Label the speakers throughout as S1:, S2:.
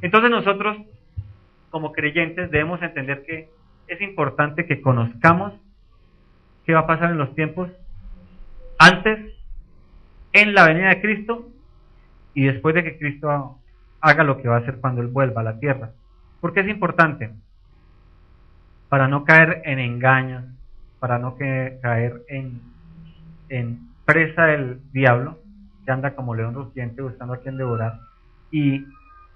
S1: Entonces nosotros, como creyentes, debemos entender que es importante que conozcamos qué va a pasar en los tiempos antes, en la venida de Cristo y después de que Cristo haga lo que va a hacer cuando Él vuelva a la tierra. ¿Por qué es importante? Para no caer en engaños, para no caer en presa del diablo, que anda como león rugiente buscando a quien devorar, y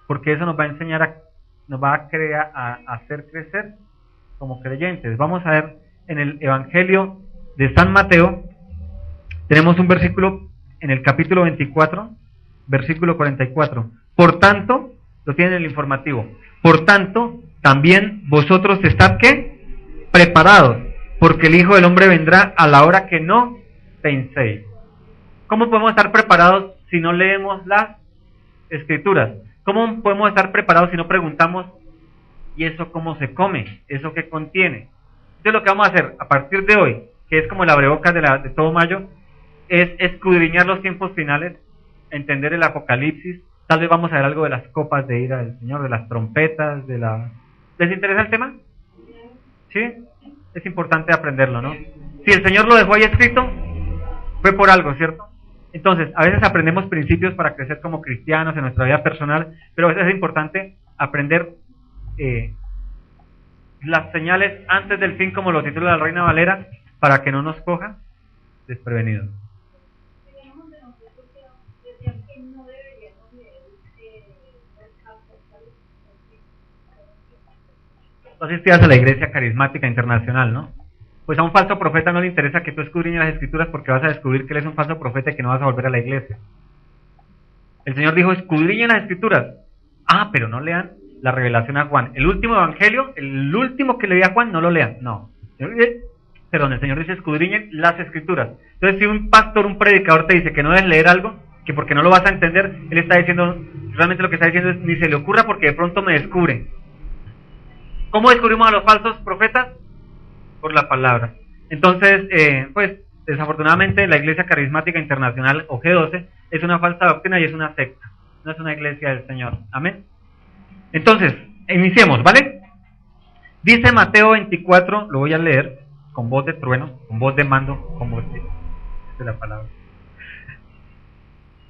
S1: porque eso nos va a enseñar, nos va a hacer crecer como creyentes. Vamos a ver en el Evangelio de San Mateo, tenemos un versículo en el capítulo 24, versículo 44. Por tanto, lo tienen en el informativo, por tanto, también vosotros estad, ¿qué? Preparados, porque el Hijo del Hombre vendrá a la hora que no penséis. ¿Cómo podemos estar preparados si no leemos las Escrituras? ¿Cómo podemos estar preparados si no preguntamos, ¿y eso cómo se come? ¿Eso qué contiene? Entonces lo que vamos a hacer a partir de hoy, que es como el abrebocas de todo mayo, es escudriñar los tiempos finales, entender el Apocalipsis. Tal vez vamos a ver algo de las copas de ira del Señor, de las trompetas, ¿Les interesa el tema? ¿Sí? Es importante aprenderlo, ¿no? Si el Señor lo dejó ahí escrito, fue por algo, ¿cierto? Entonces, a veces aprendemos principios para crecer como cristianos en nuestra vida personal, pero a veces es importante aprender las señales antes del fin, como lo titula la Reina Valera, para que no nos coja desprevenidos. Tú asistías a la Iglesia Carismática Internacional, ¿no? Pues a un falso profeta no le interesa que tú escudriñes las Escrituras, porque vas a descubrir que él es un falso profeta y que no vas a volver a la iglesia. El Señor dijo, escudriñen las Escrituras. Ah, pero no lean la revelación a Juan. El último evangelio, el último que le di a Juan, no lo lean. No. Perdón, el Señor dice, escudriñen las Escrituras. Entonces, si un pastor, un predicador te dice que no debes leer algo, que porque no lo vas a entender, él está diciendo, realmente lo que está diciendo es, ni se le ocurra porque de pronto me descubre. ¿Cómo descubrimos a los falsos profetas? Por la palabra. Entonces, pues, desafortunadamente la Iglesia Carismática Internacional, o G12, es una falsa doctrina y es una secta. No es una iglesia del Señor. Amén. Entonces, iniciemos, ¿vale? Dice Mateo 24, lo voy a leer con voz de trueno, con voz de mando, con voz de la palabra.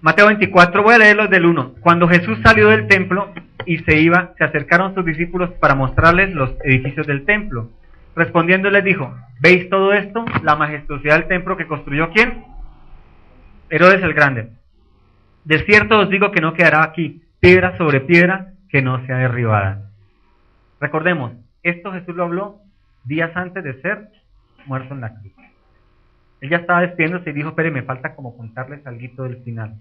S1: Mateo 24, voy a leerlos del 1. Cuando Jesús salió del templo y se iba, se acercaron sus discípulos para mostrarles los edificios del templo. Respondiendo les dijo, ¿veis todo esto? La majestuosidad del templo que construyó ¿quién? Herodes el Grande. De cierto os digo que no quedará aquí piedra sobre piedra que no sea derribada. Recordemos, esto Jesús lo habló días antes de ser muerto en la cruz. Él ya estaba despidiéndose y dijo, espere, me falta como contarles algo del final.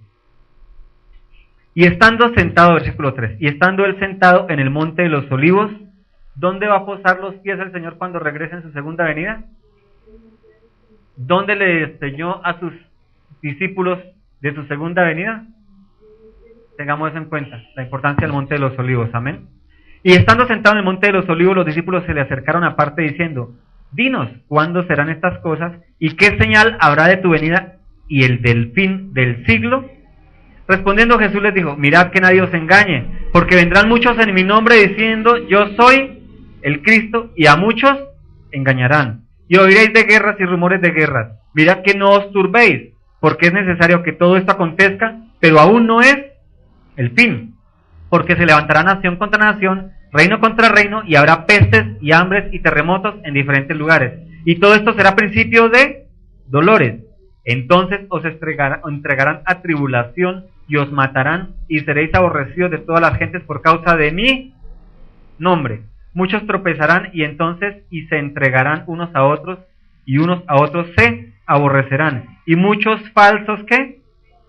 S1: Y estando sentado, versículo 3, y estando él sentado en el monte de los olivos, ¿dónde va a posar los pies el Señor cuando regrese en su segunda venida? ¿Dónde le enseñó a sus discípulos de su segunda venida? Tengamos eso en cuenta, la importancia del monte de los olivos, amén. Y estando sentado en el monte de los olivos, los discípulos se le acercaron aparte diciendo, dinos, ¿cuándo serán estas cosas? ¿Y qué señal habrá de tu venida y el del fin del siglo? Respondiendo Jesús les dijo, mirad que nadie os engañe, porque vendrán muchos en mi nombre diciendo, yo soy el Cristo, y a muchos engañarán. Y oiréis de guerras y rumores de guerras. Mirad que no os turbéis, porque es necesario que todo esto acontezca, pero aún no es el fin. Porque se levantará nación contra nación, reino contra reino, y habrá pestes y hambres y terremotos en diferentes lugares. Y todo esto será principio de dolores. Entonces os entregarán a tribulación y os matarán, y seréis aborrecidos de todas las gentes por causa de mi nombre. Muchos tropezarán y se entregarán unos a otros, y unos a otros se aborrecerán. Y muchos falsos ¿qué?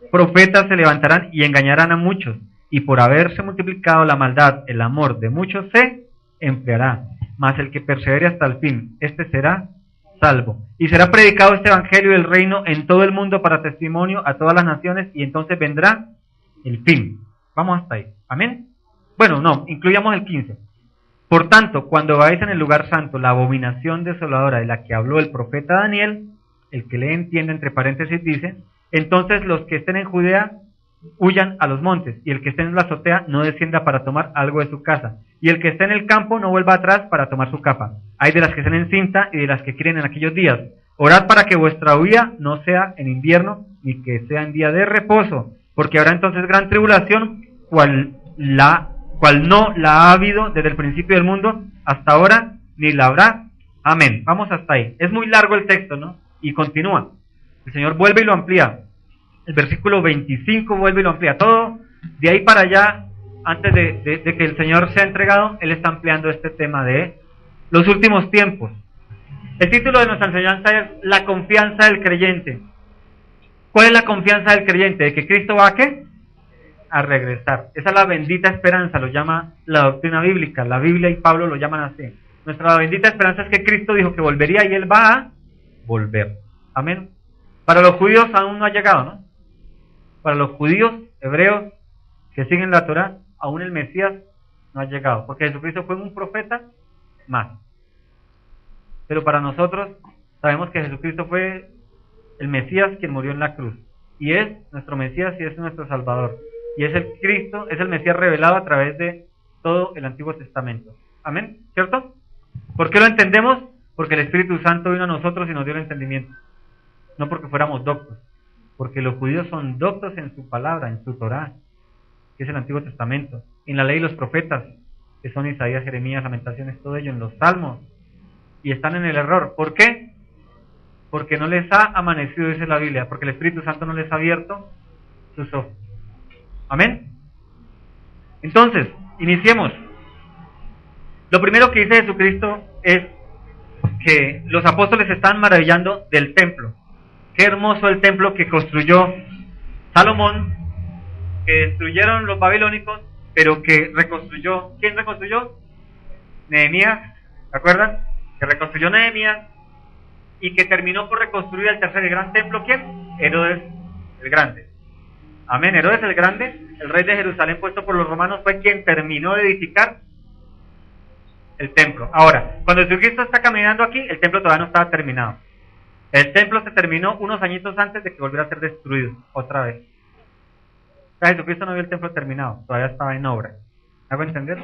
S1: Profetas se levantarán y engañarán a muchos. Y por haberse multiplicado la maldad, el amor de muchos se enfriará. Mas el que persevere hasta el fin, este será salvo. Y será predicado este evangelio del reino en todo el mundo para testimonio a todas las naciones, y entonces vendrá el fin. Vamos hasta ahí. ¿Amén? Bueno, no, incluyamos el 15. Por tanto, cuando veáis en el lugar santo la abominación desoladora de la que habló el profeta Daniel, el que le entiende, entre paréntesis dice, entonces los que estén en Judea huyan a los montes, y el que esté en la azotea no descienda para tomar algo de su casa, y el que esté en el campo no vuelva atrás para tomar su capa. Hay de las que estén en cinta y de las que quieren en aquellos días. Orad para que vuestra huida no sea en invierno, ni que sea en día de reposo, porque habrá entonces gran tribulación, cual no la ha habido desde el principio del mundo hasta ahora, ni la habrá. Amén. Vamos hasta ahí. Es muy largo el texto, ¿no? Y continúa. El Señor vuelve y lo amplía. El versículo 25 vuelve y lo amplía. Todo de ahí para allá, antes de que el Señor sea entregado, Él está ampliando este tema de los últimos tiempos. El título de nuestra enseñanza es La confianza del creyente. ¿Cuál es la confianza del creyente? ¿De que Cristo va a qué? A regresar. Esa es la bendita esperanza, lo llama la doctrina bíblica. La Biblia y Pablo lo llaman así. Nuestra bendita esperanza es que Cristo dijo que volvería y Él va a volver. Amén. Para los judíos aún no ha llegado, ¿no? Para los judíos, hebreos, que siguen la Torá, aún el Mesías no ha llegado. Porque Jesucristo fue un profeta más. Pero para nosotros sabemos que Jesucristo fue el Mesías quien murió en la cruz. Y es nuestro Mesías y es nuestro Salvador. Y es el Cristo, es el Mesías revelado a través de todo el Antiguo Testamento. Amén, ¿cierto? ¿Por qué lo entendemos? Porque el Espíritu Santo vino a nosotros y nos dio el entendimiento. No porque fuéramos doctos. Porque los judíos son doctos en su palabra, en su Torá, que es el Antiguo Testamento. En la ley de los profetas, que son Isaías, Jeremías, Lamentaciones, todo ello, en los Salmos. Y están en el error. ¿Por qué? Porque no les ha amanecido, dice la Biblia, porque el Espíritu Santo no les ha abierto sus ojos. Amén. Entonces, iniciemos. Lo primero que dice Jesucristo es que los apóstoles están maravillando del templo. Qué hermoso el templo que construyó Salomón, que destruyeron los babilónicos, pero que reconstruyó. ¿Quién reconstruyó? Nehemías, ¿se acuerdan? Que reconstruyó Nehemías y que terminó por reconstruir el tercer y gran templo. ¿Quién? Herodes el Grande. Amén. Herodes el Grande, el rey de Jerusalén puesto por los romanos, fue quien terminó de edificar el templo. Ahora, cuando Jesucristo está caminando aquí, el templo todavía no estaba terminado. El templo se terminó unos añitos antes de que volviera a ser destruido otra vez. O sea, Jesucristo no vio el templo terminado, todavía estaba en obra. ¿Me hago entender?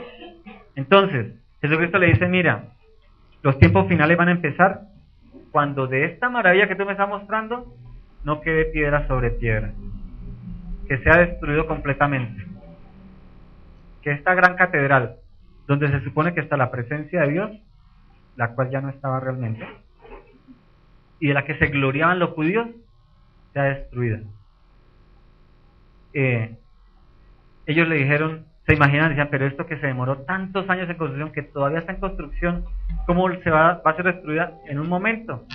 S1: Entonces, Jesucristo le dice, mira, los tiempos finales van a empezar cuando de esta maravilla que tú me estás mostrando no quede piedra sobre piedra, que sea destruido completamente, que esta gran catedral donde se supone que está la presencia de Dios, la cual ya no estaba realmente, y de la que se gloriaban los judíos, sea destruida. Ellos le dijeron, se imaginan, decían, pero esto que se demoró tantos años en construcción, que todavía está en construcción, ¿cómo va a ser destruida en un momento?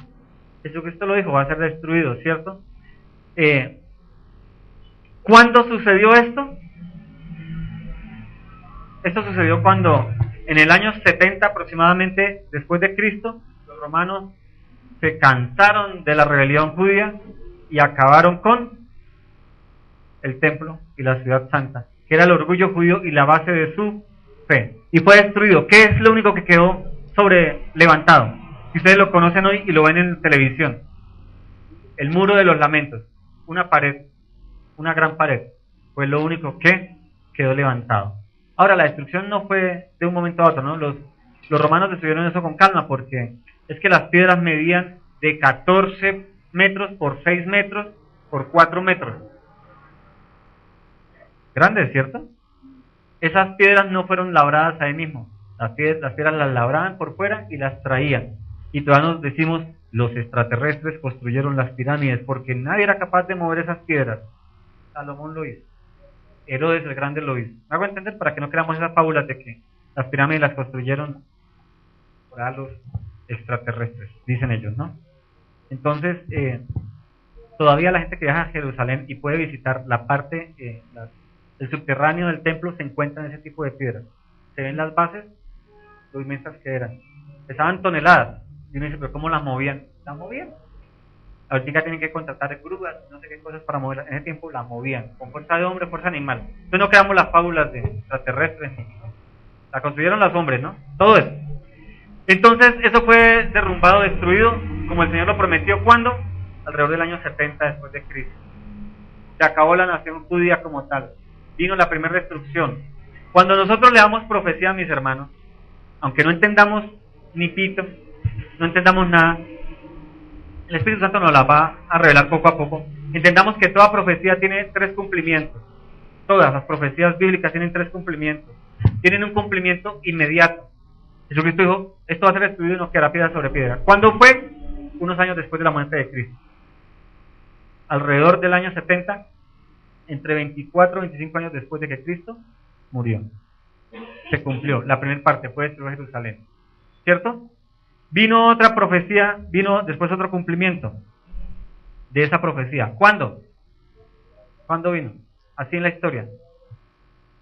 S1: Jesucristo lo dijo, va a ser destruido, ¿cierto? ¿Cuándo sucedió esto? Esto sucedió cuando, en el año 70 aproximadamente, después de Cristo, los romanos se cansaron de la rebelión judía y acabaron con el templo y la ciudad santa, que era el orgullo judío y la base de su fe. Y fue destruido. ¿Qué es lo único que quedó levantado? Si ustedes lo conocen hoy y lo ven en televisión. El muro de los lamentos. Una pared, una gran pared. Fue lo único que quedó levantado. Ahora, la destrucción no fue de un momento a otro, ¿no? Los romanos destruyeron eso con calma porque es que las piedras medían de 14 metros por 6 metros por 4 metros. Grande, ¿cierto? Esas piedras no fueron labradas ahí mismo. Las piedras las labraban por fuera y las traían. Y todavía nos decimos, los extraterrestres construyeron las pirámides porque nadie era capaz de mover esas piedras. Salomón lo hizo. Herodes el Grande lo hizo. ¿Me hago entender? Para que no creamos esas fábulas de que las pirámides las construyeron por los extraterrestres, dicen ellos, ¿no? Entonces, todavía la gente que viaja a Jerusalén y puede visitar la parte, el subterráneo del templo, se encuentran ese tipo de piedras. Se ven las bases, lo inmensas que eran. Pesaban toneladas. Y uno dice, ¿pero cómo las movían? Las movían. Ahorita tienen que contratar grúas, no sé qué cosas para moverlas. En ese tiempo las movían, con fuerza de hombre, fuerza animal. Entonces no creamos las fábulas de extraterrestres. La construyeron los hombres, ¿no? Todo eso. Entonces eso fue derrumbado, destruido, como el Señor lo prometió. ¿Cuándo? Alrededor del año 70 después de Cristo. Se acabó la nación judía como tal. Vino la primera destrucción. Cuando nosotros le damos profecía, mis hermanos, aunque no entendamos ni pito, no entendamos nada, el Espíritu Santo nos la va a revelar poco a poco. Entendamos que toda profecía tiene 3 cumplimientos. Todas las profecías bíblicas tienen 3 cumplimientos. Tienen un cumplimiento inmediato. Jesucristo dijo, esto va a ser destruido y no quedará piedra sobre piedra. ¿Cuándo fue? Unos años después de la muerte de Cristo. Alrededor del año 70, entre 24 y 25 años después de que Cristo murió. Se cumplió. La primera parte fue destruir Jerusalén. ¿Cierto? Vino otra profecía, vino después otro cumplimiento de esa profecía. ¿Cuándo? ¿Cuándo vino? Así en la historia.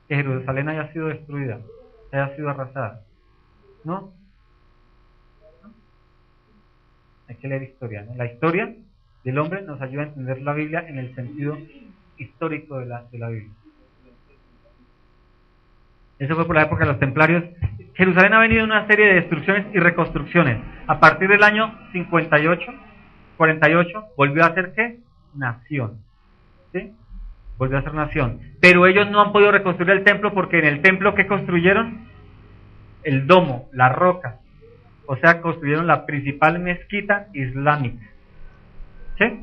S1: Que Jerusalén haya sido destruida, haya sido arrasada. ¿No? Hay que leer historia, ¿no? La historia del hombre nos ayuda a entender la Biblia en el sentido histórico de la Biblia. Eso fue por la época de los templarios. Jerusalén ha venido en una serie de destrucciones y reconstrucciones. A partir del año 48, volvió a ser ¿qué? Nación. ¿Sí? Volvió a ser nación. Pero ellos no han podido reconstruir el templo porque en el templo ¿qué construyeron? El domo, la roca. O sea, construyeron la principal mezquita islámica. ¿Sí?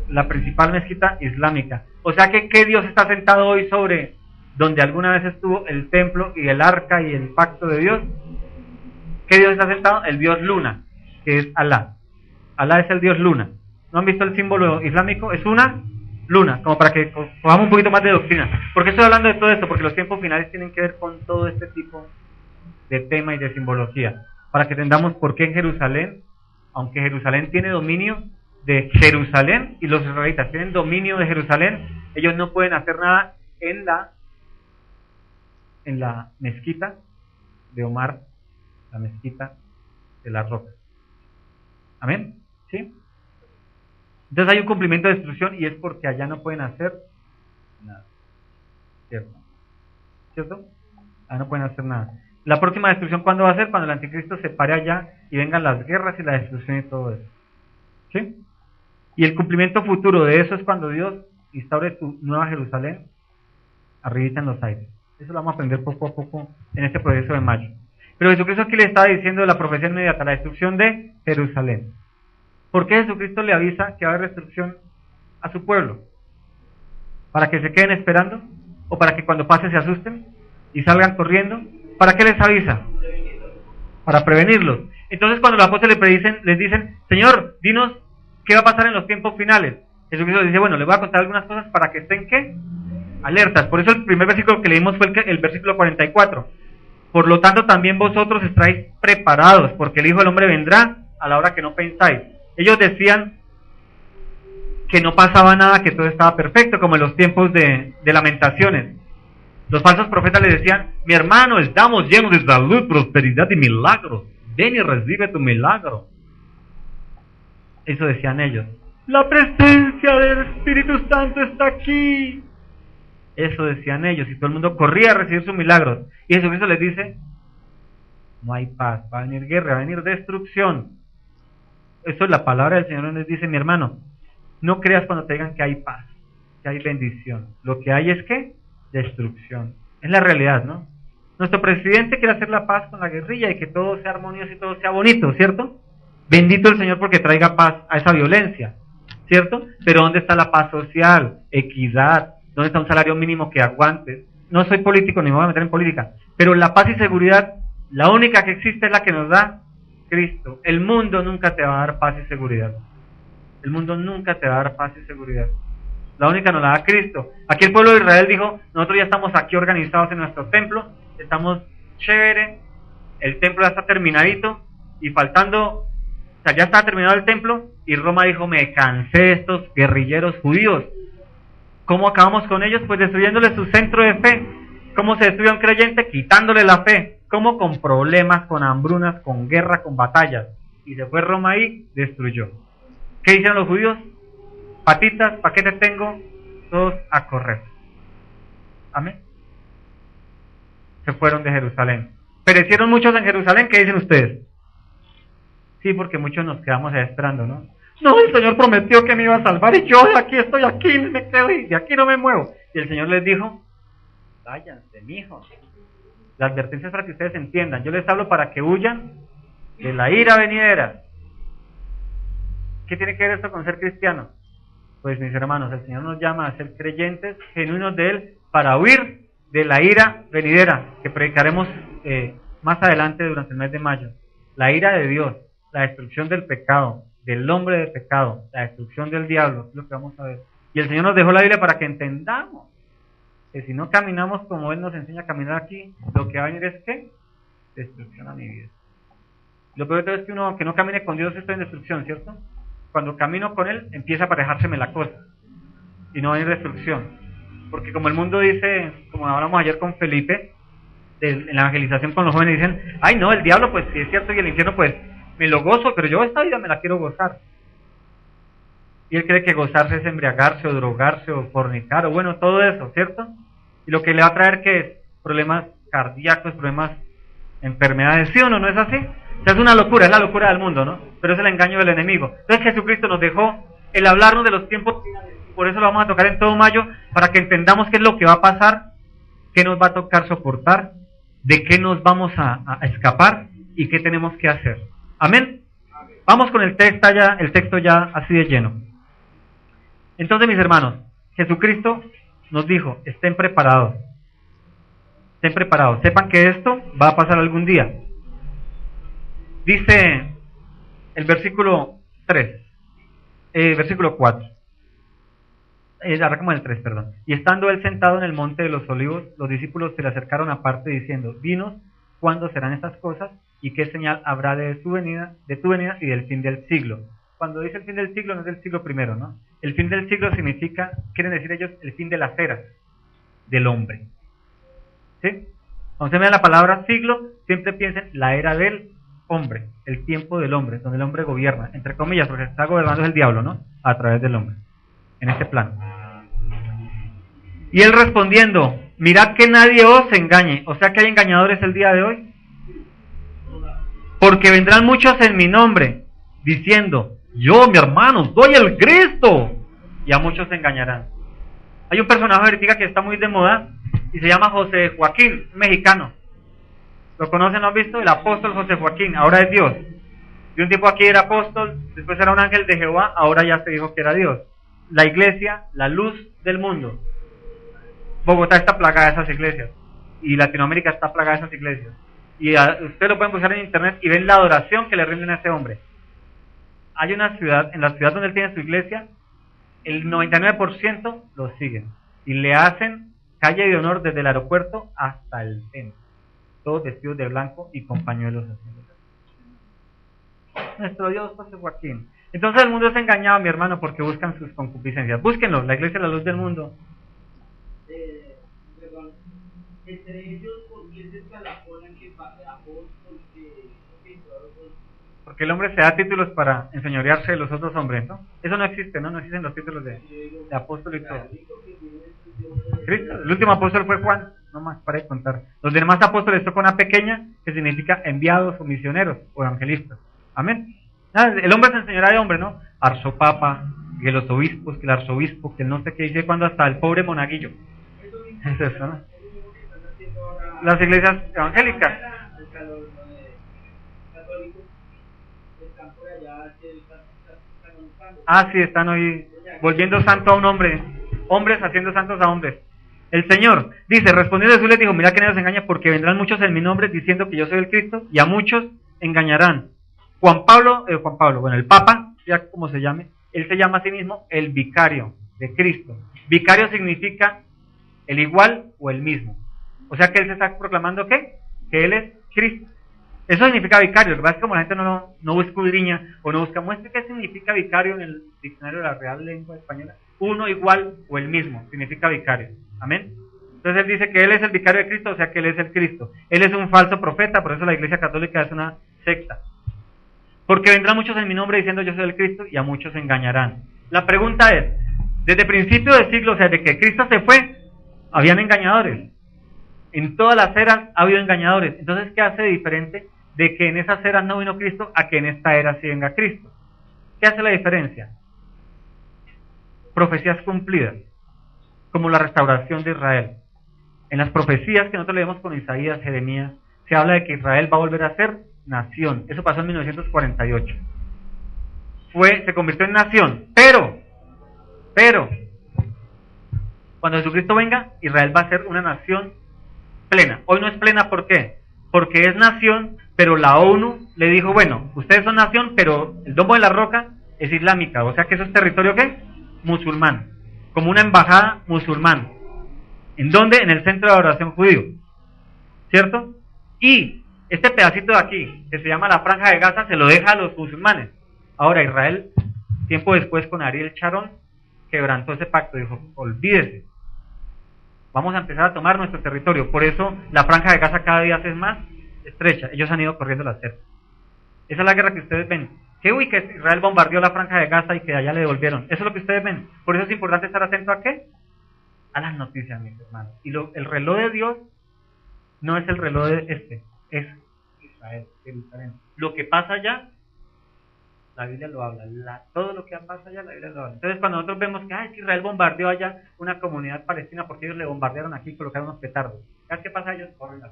S1: La principal mezquita islámica. O sea que ¿qué Dios está sentado hoy sobre donde alguna vez estuvo el templo y el arca y el pacto de Dios? ¿Qué Dios está sentado? El Dios Luna, que es Alá. Alá es el Dios Luna. ¿No han visto el símbolo islámico? Es una luna, como para que cojamos un poquito más de doctrina. ¿Por qué estoy hablando de todo esto? Porque los tiempos finales tienen que ver con todo este tipo de tema y de simbología. Para que entendamos por qué en Jerusalén, aunque Jerusalén tiene dominio de Jerusalén y los israelitas tienen dominio de Jerusalén, ellos no pueden hacer nada en la mezquita de Omar, la mezquita de la roca. ¿Amén? ¿Sí? Entonces hay un cumplimiento de destrucción y es porque allá no pueden hacer nada. ¿Cierto? ¿Cierto? Allá no pueden hacer nada. La próxima destrucción, ¿cuándo va a ser? Cuando el anticristo se pare allá y vengan las guerras y la destrucción y todo eso. ¿Sí? Y el cumplimiento futuro de eso es cuando Dios instaure su nueva Jerusalén arribita en los aires. Eso lo vamos a aprender poco a poco en este proceso de mayo. Pero Jesucristo aquí le estaba diciendo de la profecía inmediata, la destrucción de Jerusalén. ¿Por qué Jesucristo le avisa que va a haber destrucción a su pueblo? ¿Para que se queden esperando? ¿O para que cuando pase se asusten y salgan corriendo? ¿Para qué les avisa? Para prevenirlos. Entonces cuando los apóstoles les dicen, Señor, dinos qué va a pasar en los tiempos finales. Jesucristo les dice, bueno, les voy a contar algunas cosas para que estén, ¿qué? Alertas. Por eso el primer versículo que leímos fue el versículo 44. Por lo tanto, también vosotros estáis preparados, porque el Hijo del Hombre vendrá a la hora que no pensáis. Ellos decían que no pasaba nada, que todo estaba perfecto, como en los tiempos de Lamentaciones. Los falsos profetas les decían, mi hermano, estamos llenos de salud, prosperidad y milagros. Ven y recibe tu milagro. Eso decían ellos. La presencia del Espíritu Santo está aquí. Eso decían ellos, y todo el mundo corría a recibir sus milagros. Y Jesucristo les dice, no hay paz, va a venir guerra, va a venir destrucción. Eso es la palabra del Señor, les dice, mi hermano, no creas cuando te digan que hay paz, que hay bendición. Lo que hay es ¿qué? Destrucción. Es la realidad, ¿no? Nuestro presidente quiere hacer la paz con la guerrilla y que todo sea armonioso y todo sea bonito, ¿cierto? Bendito el Señor porque traiga paz a esa violencia, ¿cierto? Pero ¿dónde está la paz social? Equidad. ¿Dónde está un salario mínimo que aguantes? No soy político ni me voy a meter en política, pero la paz y seguridad, la única que existe es la que nos da Cristo. El mundo nunca te va a dar paz y seguridad. El mundo nunca te va a dar paz y seguridad. La única nos la da Cristo. Aquí el pueblo de Israel dijo, nosotros ya estamos aquí organizados en nuestro templo, estamos chévere, el templo ya está terminadito, y faltando, o sea, ya está terminado el templo, y Roma dijo, me cansé de estos guerrilleros judíos. ¿Cómo acabamos con ellos? Pues destruyéndole su centro de fe. ¿Cómo se destruye a un creyente? Quitándole la fe. ¿Cómo? Con problemas, con hambrunas, con guerra, con batallas. Y se fue Roma ahí, destruyó. ¿Qué hicieron los judíos? Patitas, ¿para qué te tengo? Todos a correr. Amén. Se fueron de Jerusalén. ¿Perecieron muchos en Jerusalén? ¿Qué dicen ustedes? Sí, porque muchos nos quedamos ahí esperando, ¿no? No, el Señor prometió que me iba a salvar y yo de aquí estoy aquí, me quedo y de aquí no me muevo. Y el Señor les dijo, váyanse, mijos. La advertencia es para que ustedes entiendan. Yo les hablo para que huyan de la ira venidera. ¿Qué tiene que ver esto con ser cristiano? Pues mis hermanos, el Señor nos llama a ser creyentes genuinos de Él para huir de la ira venidera que predicaremos más adelante durante el mes de mayo. La ira de Dios, la destrucción del pecado, del hombre de pecado, la destrucción del diablo, es lo que vamos a ver. Y el Señor nos dejó la Biblia para que entendamos que si no caminamos como Él nos enseña a caminar aquí, lo que va a venir es ¿qué? Destrucción a mi vida. Lo peor de todo es que uno que no camine con Dios está en destrucción, ¿cierto? Cuando camino con Él, empieza a aparejárseme la cosa y no hay destrucción. Porque como el mundo dice, como hablamos ayer con Felipe, en la evangelización con los jóvenes, dicen, ay no, el diablo pues sí es cierto y el infierno pues me lo gozo, pero yo esta vida me la quiero gozar. Y él cree que gozarse es embriagarse o drogarse o fornicar o bueno, todo eso, ¿cierto? Y lo que le va a traer que es problemas cardíacos, problemas, enfermedades, ¿sí o no? ¿No es así? O sea, es una locura, es la locura del mundo, ¿no? Pero es el engaño del enemigo. Entonces Jesucristo nos dejó el hablarnos de los tiempos finales. Por eso lo vamos a tocar en todo mayo, para que entendamos qué es lo que va a pasar, qué nos va a tocar soportar, de qué nos vamos a escapar y qué tenemos que hacer. ¿Amén? Vamos con el texto ya así de lleno. Entonces, mis hermanos, Jesucristo nos dijo, estén preparados, sepan que esto va a pasar algún día. Dice el versículo 4. Arrancamos el 3, perdón. Y estando él sentado en el monte de los olivos, los discípulos se le acercaron aparte diciendo, dinos cuándo serán estas cosas y qué señal habrá de tu venida y del fin del siglo. Cuando dice el fin del siglo, no es del siglo primero, ¿no? El fin del siglo significa, quieren decir ellos, el fin de las eras del hombre. ¿Sí? Cuando se vea la palabra siglo, siempre piensen la era del hombre, el tiempo del hombre, donde el hombre gobierna, entre comillas, porque está gobernando es el diablo, ¿no? A través del hombre, en este plano. Y él respondiendo, mirad que nadie os engañe, o sea que hay engañadores el día de hoy, porque vendrán muchos en mi nombre, diciendo, yo, mi hermano, soy el Cristo, y a muchos se engañarán. Hay un personaje ahorita que está muy de moda, y se llama José Joaquín, mexicano. ¿Lo conocen, lo han visto? El apóstol José Joaquín, ahora es Dios. De un tiempo aquí era apóstol, después era un ángel de Jehová, ahora ya se dijo que era Dios. La iglesia, la luz del mundo. Bogotá está plagada de esas iglesias, y Latinoamérica está plagada de esas iglesias. Y ustedes lo pueden buscar en internet y ven la adoración que le rinden a ese hombre. Hay una ciudad, en la ciudad donde él tiene su iglesia, el 99% lo siguen, y le hacen calle de honor desde el aeropuerto hasta el centro. Todos vestidos de blanco y con pañuelos así. Nuestro Dios, José Joaquín. Entonces el mundo es engañado, mi hermano, porque buscan sus concupiscencias. Búsquenlo, la iglesia es la luz del mundo.
S2: Perdón, entre ellos, ¿por qué se escalafonan que apóstol,
S1: porque el hombre se da títulos para enseñorearse de los otros hombres, ¿no? Eso no existe, ¿no? No existen los títulos de apóstol y todo. Cristo, el último apóstol fue Juan, no más para de contar. Los demás apóstoles tocó una pequeña que significa enviados o misioneros o evangelistas. Amén. Nada, el hombre se enseñará de hombre, ¿no? Arzopapa, que los obispos, que el arzobispo, que el no sé qué dice cuando hasta el pobre monaguillo. Es eso, ¿no? Las iglesias evangélicas. Ah, sí, están hoy volviendo santo a un hombre, hombres haciendo santos a hombres. El Señor dice, respondiendo Jesús les dijo, mira que nadie os engaña porque vendrán muchos en mi nombre diciendo que yo soy el Cristo y a muchos engañarán. Juan Pablo, bueno, el Papa, ya como se llame, él se llama a sí mismo el vicario de Cristo. Vicario significa el igual o el mismo. O sea que él se está proclamando ¿qué? Que él es Cristo. Eso significa vicario. Lo que pasa es que como la gente no escudriña o no busca, muestre qué significa vicario en el diccionario de la Real Lengua Española. Uno igual o el mismo significa vicario. Amén. Entonces él dice que él es el vicario de Cristo, o sea que él es el Cristo. Él es un falso profeta, por eso la Iglesia Católica es una secta. Porque vendrán muchos en mi nombre diciendo yo soy el Cristo y a muchos se engañarán. La pregunta es, desde principio del siglo, o sea, de que Cristo se fue, habían engañadores. En todas las eras ha habido engañadores. Entonces, ¿qué hace diferente de que en esas eras no vino Cristo a que en esta era sí venga Cristo? ¿Qué hace la diferencia? Profecías cumplidas, como la restauración de Israel. En las profecías que nosotros leemos con Isaías, Jeremías, se habla de que Israel va a volver a ser nación. Eso pasó en 1948. Se convirtió en nación, pero, cuando Jesucristo venga, Israel va a ser una nación plena. Hoy no es plena, ¿por qué? Porque es nación, pero la ONU le dijo, bueno, ustedes son nación, pero el Domo de la Roca es islámica, o sea que eso es territorio, ¿qué? Musulmán, como una embajada musulmán. ¿En dónde? En el centro de adoración judío, ¿cierto? Y este pedacito de aquí, que se llama la Franja de Gaza, se lo deja a los musulmanes. Ahora Israel, tiempo después con Ariel Sharon, quebrantó ese pacto, dijo, olvídese, vamos a empezar a tomar nuestro territorio. Por eso la Franja de Gaza cada día es más estrecha. Ellos han ido corriendo la cerca. Esa es la guerra que ustedes ven. Que Israel bombardeó la Franja de Gaza y que allá le devolvieron. Eso es lo que ustedes ven. Por eso es importante estar atento a ¿qué? A las noticias, mis hermanos. Y el reloj de Dios no es el reloj de es Israel, Jerusalén. Lo que pasa allá, la Biblia lo habla. Todo lo que pasa allá, la Biblia lo habla. Entonces, cuando nosotros vemos que Israel bombardeó allá una comunidad palestina porque ellos le bombardearon aquí y colocaron unos petardos. ¿Qué pasa? Ellos corren la.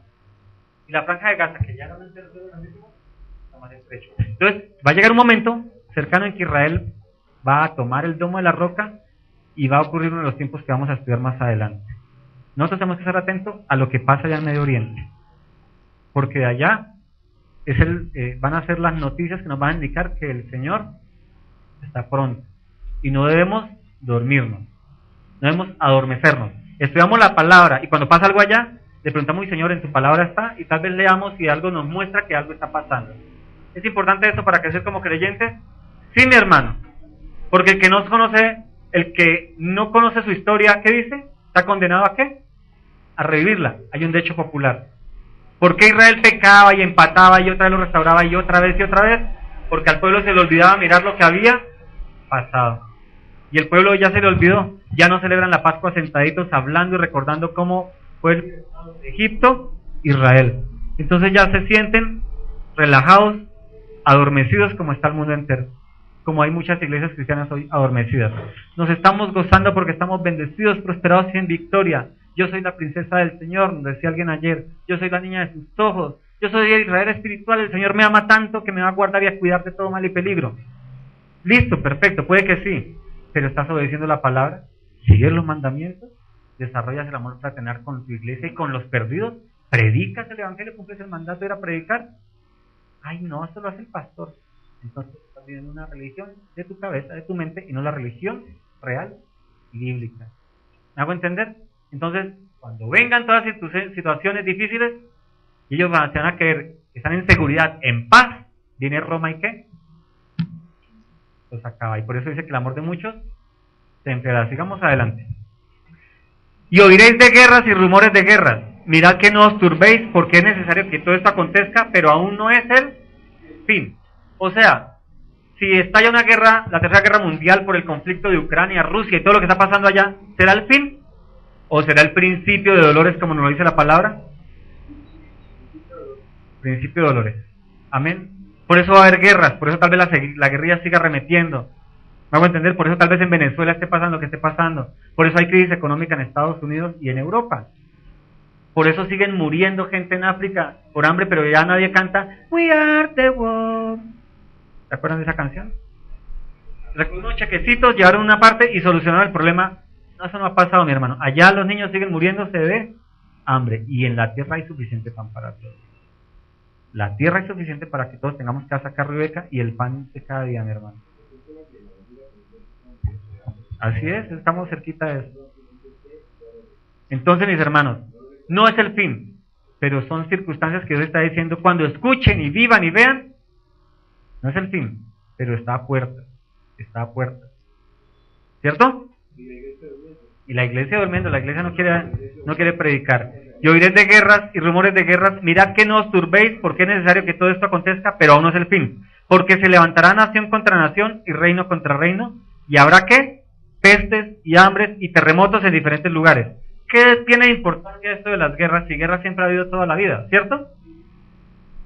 S1: Y la Franja de Gaza, que ya no es el territorio grandísimo, está más estrecho. Entonces, va a llegar un momento cercano en que Israel va a tomar el Domo de la Roca y va a ocurrir uno de los tiempos que vamos a estudiar más adelante. Nosotros tenemos que estar atentos a lo que pasa allá en Medio Oriente, porque de allá van a ser las noticias que nos van a indicar que el Señor está pronto y no debemos dormirnos, no debemos adormecernos. Estudiamos la palabra y cuando pasa algo allá le preguntamos, Señor, en tu palabra está, y tal vez leamos y algo nos muestra que algo está pasando. ¿Es importante esto para crecer como creyentes? Sí, mi hermano, porque el que no conoce su historia, ¿qué dice? ¿Está condenado a qué? A revivirla. Hay un dicho popular. ¿Por qué Israel pecaba y empataba y otra vez lo restauraba y otra vez y otra vez? Porque al pueblo se le olvidaba mirar lo que había pasado. Y el pueblo ya se le olvidó. Ya no celebran la Pascua sentaditos hablando y recordando cómo fue el Egipto, Israel. Entonces ya se sienten relajados, adormecidos como está el mundo entero. Como hay muchas iglesias cristianas hoy adormecidas. Nos estamos gozando porque estamos bendecidos, prosperados y en victoria. Yo soy la princesa del Señor, nos decía alguien ayer. Yo soy la niña de sus ojos. Yo soy el Israel espiritual. El Señor me ama tanto que me va a guardar y a cuidar de todo mal y peligro. Listo, perfecto, puede que sí. Pero ¿estás obedeciendo la palabra? ¿Sigues los mandamientos? ¿Desarrollas el amor fraternal con tu iglesia y con los perdidos? ¿Predicas el evangelio? ¿Cumples el mandato de ir a predicar? Ay, no, eso lo hace el pastor. Entonces estás viviendo una religión de tu cabeza, de tu mente, y no la religión real y bíblica. ¿Me hago entender? Entonces, cuando vengan todas las situaciones difíciles, y ellos se van a creer que están en seguridad, en paz, viene Roma y ¿qué? Los acaba. Y por eso dice que el amor de muchos se enfriará. Sigamos adelante. Y oiréis de guerras y rumores de guerras. Mirad que no os turbéis, porque es necesario que todo esto acontezca, pero aún no es el fin. O sea, si estalla una guerra, la tercera guerra mundial por el conflicto de Ucrania, Rusia y todo lo que está pasando allá, ¿será el fin? ¿O será el principio de dolores como nos lo dice la palabra? Principio de dolores. Amén. Por eso va a haber guerras, por eso tal vez la guerrilla siga arremetiendo. ¿Me hago entender? Por eso tal vez en Venezuela esté pasando lo que esté pasando. Por eso hay crisis económica en Estados Unidos y en Europa. Por eso siguen muriendo gente en África por hambre, pero ya nadie canta We are the world. ¿Se acuerdan de esa canción? Unos chequecitos llevaron una parte y solucionaron el problema. No, eso no ha pasado, mi hermano. Allá los niños siguen muriéndose de hambre y en la tierra hay suficiente pan para todos. La tierra es suficiente para que todos tengamos casa acá, Rebeca, y el pan de cada día, mi hermano. Así es, estamos cerquita de eso. Entonces, mis hermanos, no es el fin, pero son circunstancias que Dios está diciendo cuando escuchen y vivan y vean. No es el fin, pero está a puertas. Está a puertas. ¿Cierto? Y la iglesia durmiendo, la iglesia no quiere predicar. Y oiréis de guerras y rumores de guerras, mirad que no os turbéis, porque es necesario que todo esto acontezca, pero aún no es el fin. Porque se levantará nación contra nación y reino contra reino, y habrá ¿qué? Pestes y hambres y terremotos en diferentes lugares. ¿Qué tiene importancia esto de las guerras? Si guerras siempre ha habido toda la vida, ¿cierto?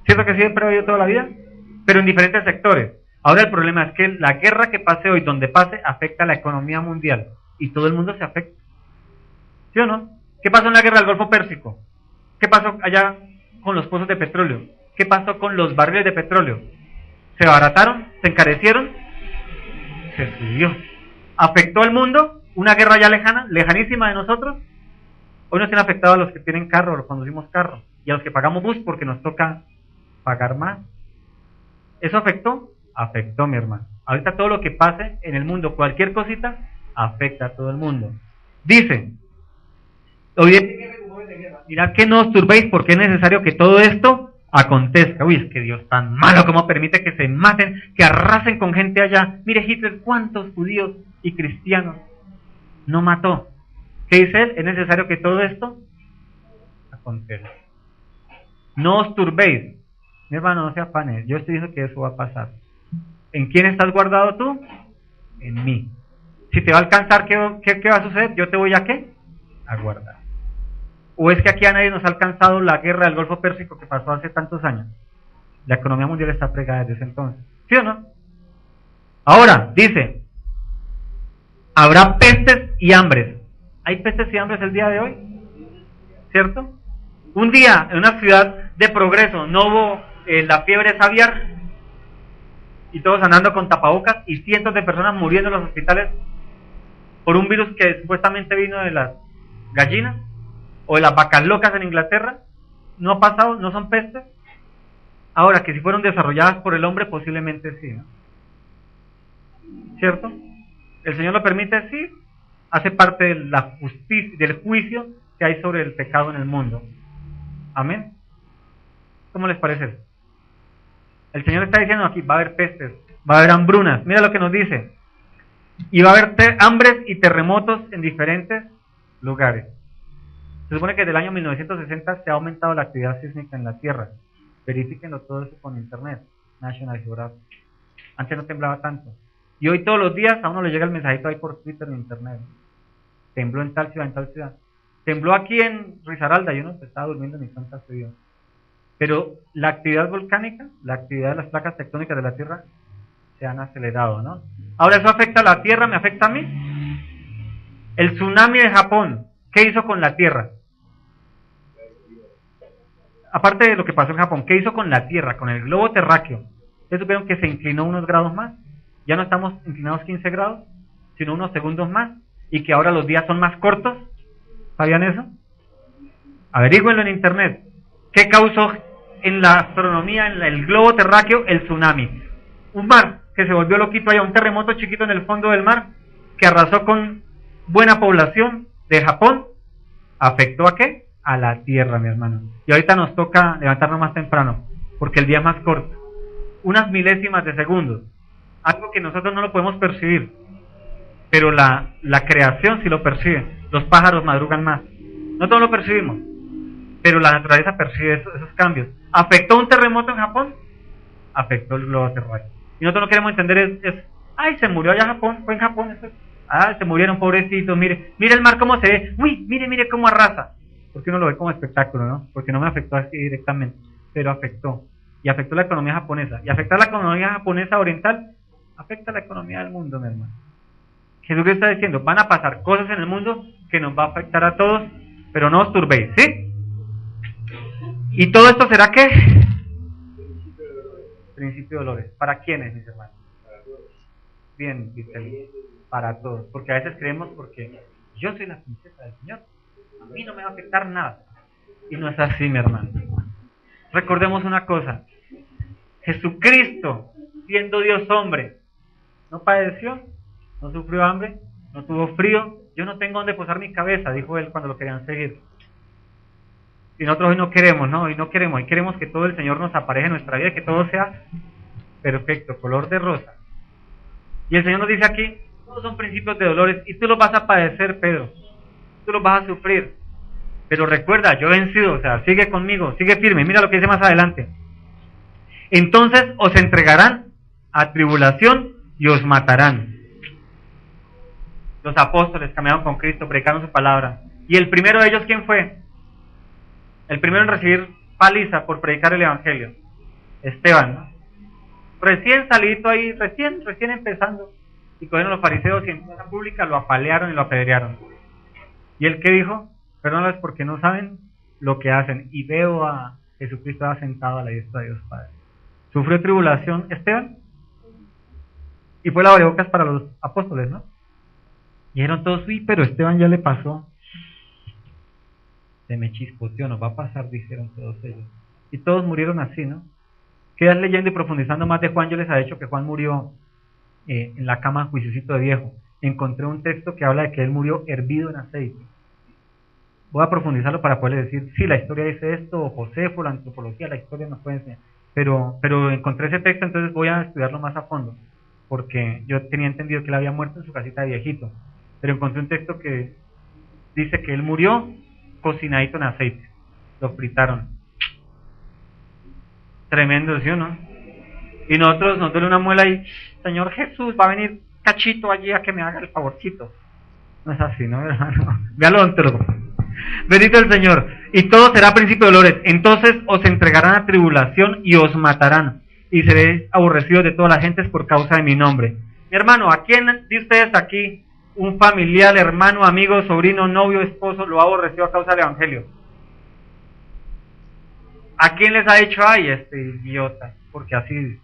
S1: ¿Cierto que siempre ha habido toda la vida? Pero en diferentes sectores. Ahora el problema es que la guerra que pase hoy, donde pase, afecta a la economía mundial y todo el mundo se afecta. ¿Sí o no? ¿Qué pasó en la guerra del Golfo Pérsico? ¿Qué pasó allá con los pozos de petróleo? ¿Qué pasó con los barriles de petróleo? ¿Se abarataron? ¿Se encarecieron? Se subió. ¿Afectó al mundo? ¿Una guerra ya lejana, lejanísima de nosotros? Hoy nos tiene afectado a los que tienen carro, a los que conducimos carro, y a los que pagamos bus porque nos toca pagar más. ¿Eso afectó? Afectó, mi hermano. Ahorita todo lo que pase en el mundo, cualquier cosita, afecta a todo el mundo. Dice, mirad que no os turbéis porque es necesario que todo esto acontezca. Uy, es que Dios tan malo como permite que se maten, que arrasen con gente allá. Mire Hitler, cuántos judíos y cristianos no mató. ¿Qué dice él? Es necesario que todo esto acontezca. No os turbéis. Mi hermano, no se afanes. Yo estoy diciendo que eso va a pasar. ¿En quién estás guardado tú? En mí. Si te va a alcanzar, ¿qué va a suceder? Yo te voy a ¿qué? A guardar. ¿O es que aquí a nadie nos ha alcanzado la guerra del Golfo Pérsico que pasó hace tantos años? La economía mundial está fregada desde ese entonces. ¿Sí o no? Ahora, dice, habrá pestes y hambres. ¿Hay pestes y hambres el día de hoy? ¿Cierto? Un día en una ciudad de progreso no hubo la fiebre aviar y todos andando con tapabocas y cientos de personas muriendo en los hospitales por un virus que supuestamente vino de las gallinas o de las vacas locas en Inglaterra. No ha pasado, no son pestes. Ahora, que si fueron desarrolladas por el hombre, posiblemente sí, ¿no? ¿Cierto? ¿El Señor lo permite? Sí. Hace parte de la justicia, del juicio que hay sobre el pecado en el mundo. Amén. ¿Cómo les parece eso? El Señor está diciendo aquí, va a haber pestes, va a haber hambrunas. Mira lo que nos dice. Y va a haber hambres y terremotos en diferentes lugares. Se supone que desde el año 1960 se ha aumentado la actividad sísmica en la Tierra. Verifíquenlo todo eso con internet, National Geographic. Antes no temblaba tanto. Y hoy todos los días a uno le llega el mensajito ahí por Twitter o internet. Tembló en tal ciudad, en tal ciudad. Tembló aquí en Risaralda, yo no estaba durmiendo ni cuenta se dio. Pero la actividad volcánica, la actividad de las placas tectónicas de la Tierra se han acelerado, ¿no? Ahora, ¿eso afecta a la Tierra? ¿Me afecta a mí? El tsunami de Japón, ¿qué hizo con la Tierra? Aparte de lo que pasó en Japón, ¿qué hizo con la Tierra, con el globo terráqueo? ¿Ustedes supieron que se inclinó unos grados más? Ya no estamos inclinados 15 grados, sino unos segundos más, y que ahora los días son más cortos. ¿Sabían eso? Averígüenlo en internet. ¿Qué causó en la astronomía, en el globo terráqueo, el tsunami? Un mar que se volvió loquito allá, un terremoto chiquito en el fondo del mar, que arrasó con buena población de Japón. ¿Afectó a qué? A la Tierra, mi hermano. Y ahorita nos toca levantarnos más temprano, porque el día es más corto. Unas milésimas de segundos. Algo que nosotros no lo podemos percibir, pero la creación sí lo percibe. Los pájaros madrugan más. No todos lo percibimos, pero la naturaleza percibe esos cambios. ¿Afectó un terremoto en Japón? Afectó el globo terráqueo. Y nosotros no queremos entender ay, se murió allá en Japón, fue en Japón. Se murieron, pobrecitos, mire el mar cómo se ve. Uy, mire cómo arrasa. Porque uno lo ve como espectáculo, ¿no? Porque no me afectó así directamente, pero afectó. Y afectó la economía japonesa. Y afectar la economía japonesa oriental afecta la economía del mundo, mi hermano. Jesús está diciendo, van a pasar cosas en el mundo que nos va a afectar a todos, pero no os turbéis, ¿sí? ¿Y todo esto será qué? Principio de dolores. ¿Para quiénes, mis hermanos? Para todos. Bien, dice, para todos. Porque a veces creemos porque yo soy la princesa del Señor, a mí no me va a afectar nada. Y no es así, mi hermano. Recordemos una cosa. Jesucristo, siendo Dios hombre, no padeció, no sufrió hambre, no tuvo frío. Yo no tengo donde posar mi cabeza, dijo él cuando lo querían seguir. Y nosotros hoy no queremos, ¿no? Hoy queremos que todo el Señor nos apareje en nuestra vida, que todo sea perfecto, color de rosa. Y el Señor nos dice aquí, todos son principios de dolores, y tú los vas a padecer, Pedro. Tú los vas a sufrir. Pero recuerda, yo he vencido, o sea, sigue conmigo, sigue firme. Mira lo que dice más adelante. Entonces os entregarán a tribulación y os matarán. Los apóstoles caminaron con Cristo, predicaron su palabra. Y el primero de ellos, ¿quién fue? El primero en recibir paliza por predicar el evangelio. Esteban, ¿no? recién salidito ahí, recién empezando. Y cogieron los fariseos y en plaza pública lo apalearon y lo apedrearon. ¿Y él qué dijo? Perdónales porque no saben lo que hacen. Y veo a Jesucristo sentado a la diestra de Dios Padre. ¿Sufrió tribulación Esteban? Y fue la abrebocas para los apóstoles, ¿no? Y dijeron todos, sí, pero Esteban ya le pasó. Se me chispoteó, nos va a pasar, dijeron todos ellos. Y todos murieron así, ¿no? Quedas leyendo y profundizando más de Juan, yo les he dicho que Juan murió en la cama juiciosito de viejo. Encontré un texto que habla de que él murió hervido en aceite. Voy a profundizarlo para poder decir, sí, la historia dice esto, o Josefo, la antropología, la historia nos puede enseñar. Pero encontré ese texto, entonces voy a estudiarlo más a fondo, porque yo tenía entendido que él había muerto en su casita de viejito. Pero encontré un texto que dice que él murió cocinadito en aceite. Lo fritaron. Tremendo, ¿sí o no? Y nosotros nos duele una muela y, Señor Jesús, va a venir Cachito allí a que me haga el favorcito. No es así, ¿no, hermano? Ve al odontólogo. Bendito el Señor. Y todo será principio de dolores. Entonces os entregarán a tribulación y os matarán. Y seréis aborrecidos de todas las gentes por causa de mi nombre. Mi hermano, ¿a quién de ustedes aquí, un familiar, hermano, amigo, sobrino, novio, esposo, lo ha aborrecido a causa del Evangelio? ¿A quién les ha dicho, ay, este idiota? Porque así,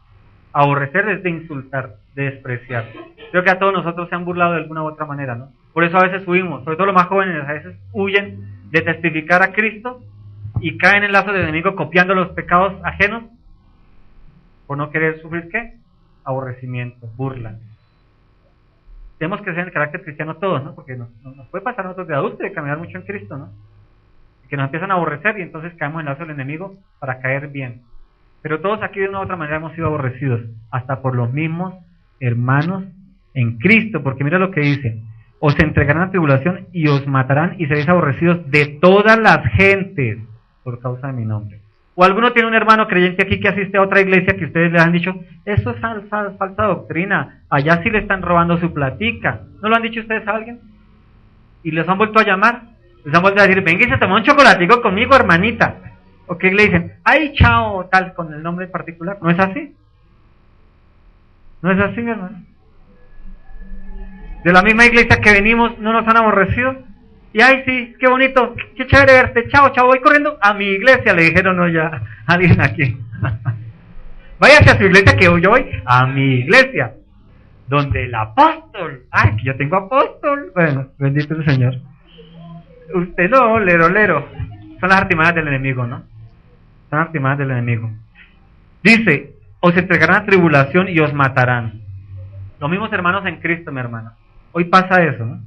S1: aborrecer es de insultar, de despreciar. Creo que a todos nosotros se han burlado de alguna u otra manera, ¿no? Por eso a veces huimos, sobre todo los más jóvenes, a veces huyen de testificar a Cristo y caen en lazos del enemigo copiando los pecados ajenos por no querer sufrir, ¿qué? Aborrecimiento, burla. Tenemos que ser en el carácter cristiano todos, ¿no? Porque nos puede pasar a nosotros de adultos de caminar mucho en Cristo, ¿no? Que nos empiezan a aborrecer y entonces caemos en lazo del enemigo para caer bien. Pero todos aquí de una u otra manera hemos sido aborrecidos, hasta por los mismos hermanos en Cristo, porque mira lo que dice: os entregarán a tribulación y os matarán y seréis aborrecidos de todas las gentes por causa de mi nombre. O alguno tiene un hermano creyente aquí que asiste a otra iglesia que ustedes le han dicho, eso es falsa doctrina, allá sí le están robando su platica. ¿No lo han dicho ustedes a alguien? Y les han vuelto a llamar. Les han vuelto a decir, venga y se tomó un chocolatico conmigo, hermanita. O que le dicen, ay, chao, tal, con el nombre particular. ¿No es así? ¿No es así, mi hermano? De la misma iglesia que venimos, ¿no nos han aborrecido? Y ay, sí, qué bonito, qué chévere verte, chao, chao, voy corriendo a mi iglesia, le dijeron, no, ya, alguien aquí. Váyase a su iglesia que yo voy a mi iglesia, donde el apóstol, ay, que yo tengo apóstol. Bueno, bendito el Señor. Usted no, lero. Son las artimañas del enemigo, ¿no? Son las artimañas del enemigo. Dice, os entregarán a tribulación y os matarán. Los mismos hermanos en Cristo, mi hermano. Hoy pasa eso, ¿no?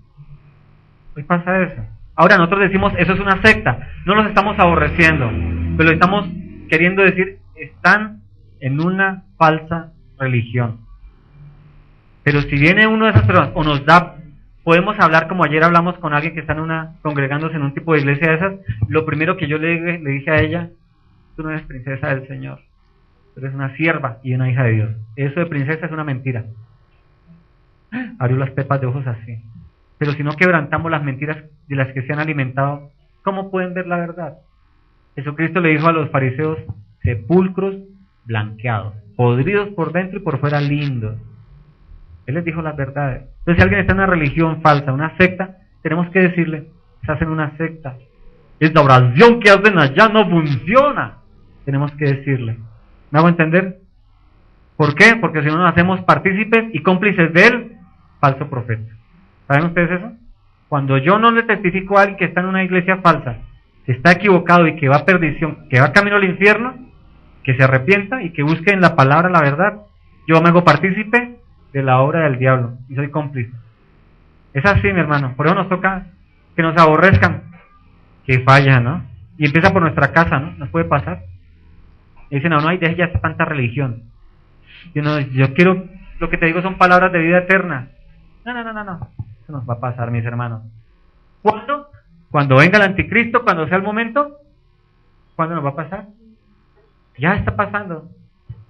S1: Hoy pasa eso. Ahora nosotros decimos, eso es una secta. No los estamos aborreciendo, pero estamos queriendo decir, están en una falsa religión. Pero si viene uno de esas personas, o nos da, podemos hablar como ayer hablamos con alguien que está congregándose en un tipo de iglesia de esas, lo primero que yo le dije a ella, tú no eres princesa del Señor, tú eres una sierva y una hija de Dios. Eso de princesa es una mentira. Abrió las pepas de ojos así. Pero si no quebrantamos las mentiras de las que se han alimentado, ¿cómo pueden ver la verdad? Jesucristo le dijo a los fariseos, sepulcros blanqueados, podridos por dentro y por fuera lindos. Él les dijo las verdades. Entonces si alguien está en una religión falsa, una secta, tenemos que decirle, estás en una secta. Esta oración que hacen allá no funciona. Tenemos que decirle. ¿Me hago entender? ¿Por qué? Porque si no nos hacemos partícipes y cómplices del falso profeta. ¿Saben ustedes eso? Cuando yo no le testifico a alguien que está en una iglesia falsa, que está equivocado y que va a perdición, que va camino al infierno, que se arrepienta y que busque en la palabra la verdad, yo me hago partícipe de la obra del diablo y soy cómplice. Es así, mi hermano. Por eso nos toca que nos aborrezcan, que falla, ¿no? Y empieza por nuestra casa, ¿no? Nos puede pasar. Y dicen, no hay de ella tanta religión. Yo quiero, lo que te digo son palabras de vida eterna. No. Eso nos va a pasar, mis hermanos. ¿Cuándo? Cuando venga el anticristo, cuando sea el momento. ¿Cuándo nos va a pasar? Ya está pasando.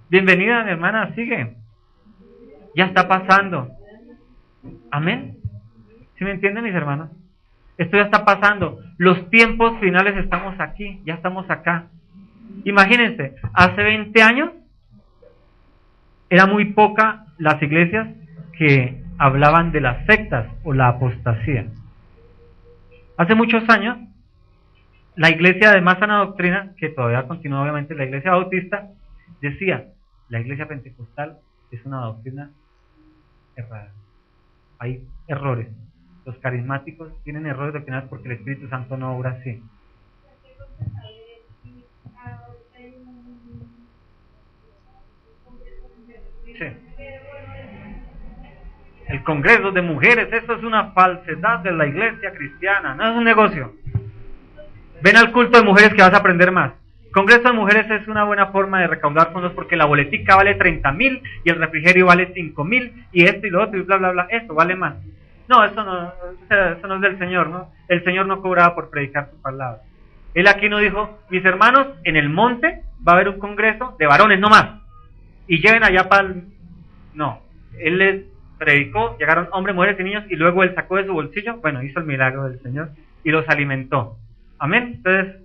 S1: Bienvenida, mi hermana, sigue. Ya está pasando. Amén. ¿Sí me entienden, mis hermanos? Esto ya está pasando. Los tiempos finales estamos aquí, ya estamos acá. Imagínense, hace 20 años era muy poca las iglesias que hablaban de las sectas o la apostasía. Hace muchos años, la iglesia de más sana doctrina, que todavía continúa obviamente la iglesia bautista, decía, la iglesia pentecostal es una doctrina errada. Hay errores. Los carismáticos tienen errores doctrinales porque el Espíritu Santo no obra así. Sí. El congreso de mujeres, eso es una falsedad de la iglesia cristiana, no es un negocio. Ven al culto de mujeres que vas a aprender más. Congreso de mujeres es una buena forma de recaudar fondos porque la boletica vale 30,000 y el refrigerio vale 5,000 y esto y lo otro y bla bla bla, esto vale más. No, eso no es del Señor, ¿no? El Señor no cobraba por predicar su palabra. Él aquí no dijo, mis hermanos, en el monte va a haber un congreso de varones no más. Y lleguen allá para el... No, Él les predicó, llegaron hombres, mujeres y niños y luego Él sacó de su bolsillo, bueno, hizo el milagro del Señor y los alimentó. Amén. Entonces,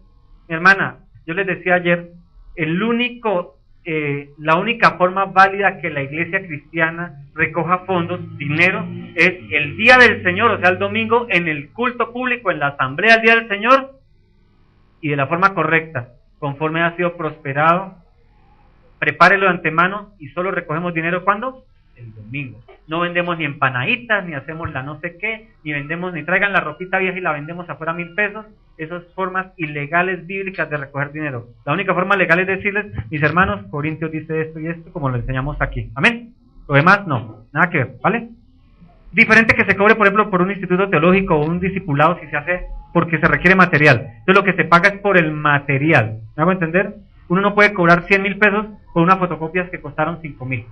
S1: mi hermana, yo les decía ayer, la única forma válida que la iglesia cristiana recoja fondos, dinero, es el día del Señor, o sea, el domingo, en el culto público, en la asamblea del día del Señor, y de la forma correcta, conforme ha sido prosperado. Prepárelo de antemano y solo recogemos dinero ¿cuándo? El domingo. No vendemos ni empanaditas, ni hacemos la no sé qué, ni vendemos, ni traigan la ropita vieja y la vendemos afuera a 1,000 pesos. Esas formas ilegales bíblicas de recoger dinero. La única forma legal es decirles, mis hermanos, Corintios dice esto y esto, como lo enseñamos aquí. Amén. Lo demás no, nada que ver, ¿vale? Diferente que se cobre, por ejemplo, por un instituto teológico o un discipulado si se hace porque se requiere material. Entonces lo que se paga es por el material. ¿Me hago entender? Uno no puede cobrar 100,000 pesos por unas fotocopias que costaron 5,000,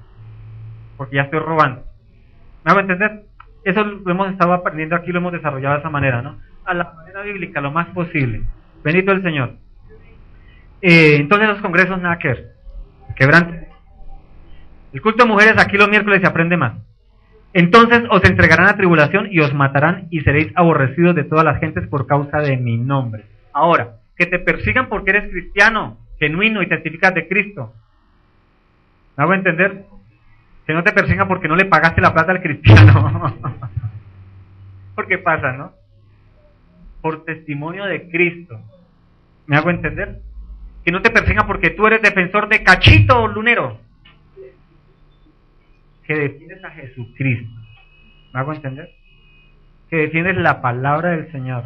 S1: porque ya estoy robando. ¿Me hago entender? Eso lo hemos estado aprendiendo aquí, lo hemos desarrollado de esa manera, ¿no? A la manera bíblica, lo más posible. Bendito el Señor. Entonces los congresos nada que ver. Quebrante. El culto de mujeres aquí los miércoles se aprende más. Entonces os entregarán a tribulación y os matarán y seréis aborrecidos de todas las gentes por causa de mi nombre. Ahora, que te persigan porque eres cristiano, genuino y testificas de Cristo. ¿Me hago entender? Que no te persigan porque no le pagaste la plata al cristiano. Porque pasa, ¿no? Por testimonio de Cristo. ¿Me hago entender? Que no te persigan porque tú eres defensor de Cachito Lunero. Que defiendes a Jesucristo. ¿Me hago entender? Que defiendes la palabra del Señor.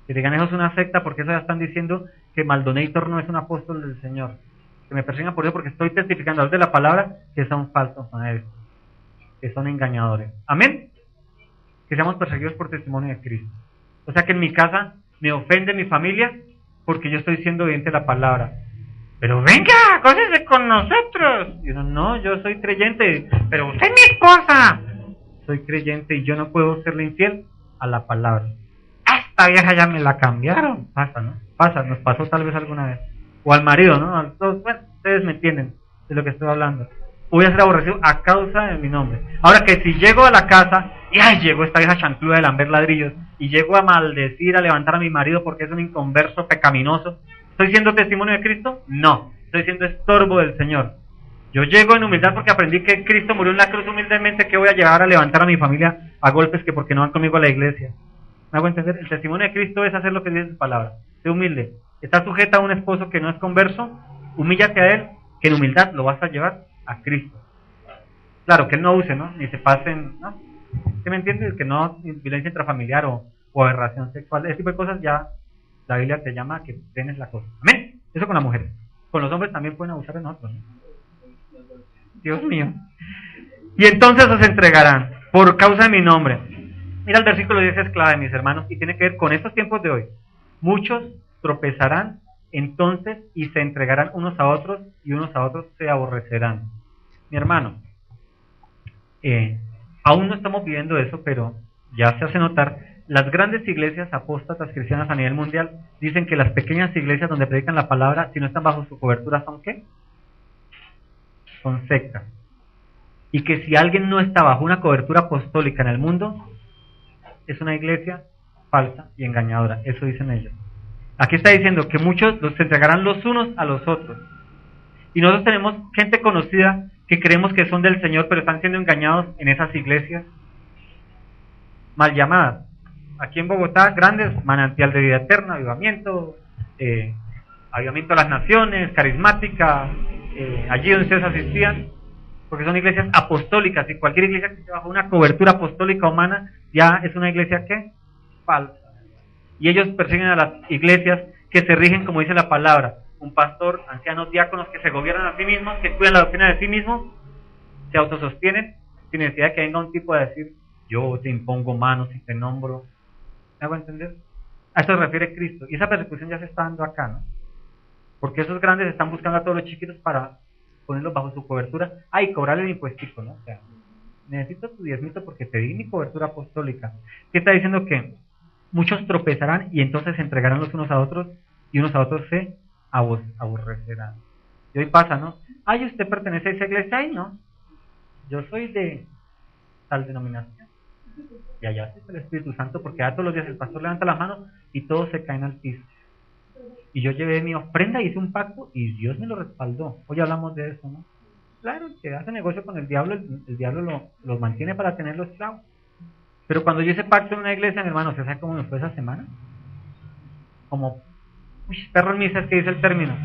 S1: Que digan, eso es una secta porque eso ya están diciendo que Maldonator no es un apóstol del Señor. Que me persigan por eso porque estoy testificando a través de la palabra que son falsos maestros, que son engañadores. Amén. Que seamos perseguidos por testimonio de Cristo. O sea que en mi casa me ofende mi familia porque yo estoy siendo obediente a la palabra. Pero venga, cósese con nosotros. Y uno, no, yo soy creyente. Pero usted es mi esposa. Soy creyente y yo no puedo serle infiel a la palabra. Esta vieja ya me la cambiaron. Pasa, ¿no? Pasa, nos pasó tal vez alguna vez. O al marido, ¿no? Bueno, ustedes me entienden de lo que estoy hablando. Voy a ser aborrecido a causa de mi nombre. Ahora que si llego a la casa y ¡ay! Llegó esta vieja chancluda de lamber ladrillos y llego a maldecir, a levantar a mi marido porque es un inconverso pecaminoso, ¿estoy siendo testimonio de Cristo? No, estoy siendo estorbo del Señor. Yo llego en humildad porque aprendí que Cristo murió en la cruz humildemente. ¿Qué voy a llevar a levantar a mi familia a golpes que porque no van conmigo a la iglesia? ¿Me hago entender? El testimonio de Cristo es hacer lo que dice su palabra. Sé humilde. Estás sujeta a un esposo que no es converso, humíllate a él, que en humildad lo vas a llevar a Cristo. Claro, que él no use, ¿no? Ni se pasen, ¿no? ¿Sí me entiendes? Que no violencia intrafamiliar o aberración sexual. Ese tipo de cosas ya la Biblia te llama a que frenes la cosa. Amén. Eso con las mujeres. Con los hombres también pueden abusar de nosotros, ¿no? Dios mío. Y entonces os entregarán por causa de mi nombre. Mira el versículo 10, es clave, mis hermanos, y tiene que ver con estos tiempos de hoy. Muchos tropezarán entonces y se entregarán unos a otros y unos a otros se aborrecerán. Mi hermano, aún no estamos viviendo eso, pero ya se hace notar. Las grandes iglesias apóstatas cristianas a nivel mundial dicen que las pequeñas iglesias donde predican la palabra, si no están bajo su cobertura, ¿son qué? Son sectas. Y que si alguien no está bajo una cobertura apostólica en el mundo, es una iglesia falsa y engañadora. Eso dicen ellos. Aquí está diciendo que muchos los entregarán los unos a los otros. Y nosotros tenemos gente conocida que creemos que son del Señor, pero están siendo engañados en esas iglesias mal llamadas. Aquí en Bogotá, grandes, Manantial de Vida Eterna, Avivamiento, Avivamiento de las Naciones, Carismática, allí donde ustedes asistían, porque son iglesias apostólicas, y cualquier iglesia que esté bajo una cobertura apostólica humana ya es una iglesia ¿qué? Falsa. Y ellos persiguen a las iglesias que se rigen, como dice la palabra, un pastor, ancianos, diáconos que se gobiernan a sí mismos, que cuidan la doctrina de sí mismos, se autosostienen, sin necesidad de que venga un tipo a decir, yo te impongo manos y te nombro. ¿Me hago entender? A eso se refiere Cristo. Y esa persecución ya se está dando acá, ¿no? Porque esos grandes están buscando a todos los chiquitos para ponerlos bajo su cobertura. Y cobrarle el impuestico, ¿no? O sea, necesito tu diezmito porque te di mi cobertura apostólica. ¿Qué está diciendo? Que muchos tropezarán y entonces se entregarán los unos a otros y unos a otros se aborrecerán. Y hoy pasa, ¿no? Usted pertenece a esa iglesia. No, yo soy de tal denominación. Y allá es el Espíritu Santo, porque todos los días el pastor levanta las manos y todos se caen al piso. Y yo llevé mi ofrenda, hice un pacto y Dios me lo respaldó. Hoy hablamos de eso, ¿no? Claro, que hace negocio con el diablo los mantiene para tenerlo esclavos. Pero cuando yo hice pacto en una iglesia, mi hermano, ¿se sabe cómo me fue esa semana? Como, perro en misa es que dice el término.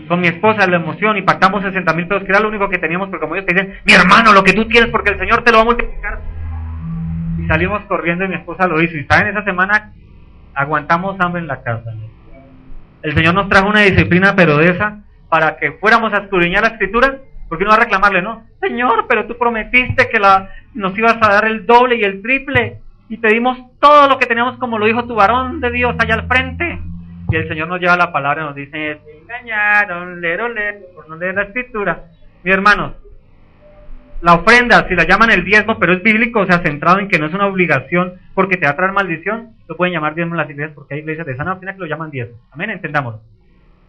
S1: Con mi esposa, la emoción, y pactamos 60,000 pesos, que era lo único que teníamos, porque como ellos te dicen, mi hermano, lo que tú tienes, porque el Señor te lo va a multiplicar. Y salimos corriendo y mi esposa lo hizo. Y saben, esa semana aguantamos hambre en la casa. El Señor nos trajo una disciplina, pero de esa, para que fuéramos a escudriñar la Escritura, porque uno va a reclamarle, ¿no? Señor, pero tú prometiste que nos ibas a dar el doble y el triple, y te dimos todo lo que teníamos, como lo dijo tu varón de Dios allá al frente. Y el Señor nos lleva la palabra y nos dice, te engañaron, por no leer la Escritura. Mis hermanos, la ofrenda, si la llaman el diezmo, pero es bíblico, o sea, centrado en que no es una obligación porque te va a traer maldición, lo pueden llamar diezmo en las iglesias, porque hay iglesias de sana doctrina que lo llaman diezmo. Amén, entendámoslo.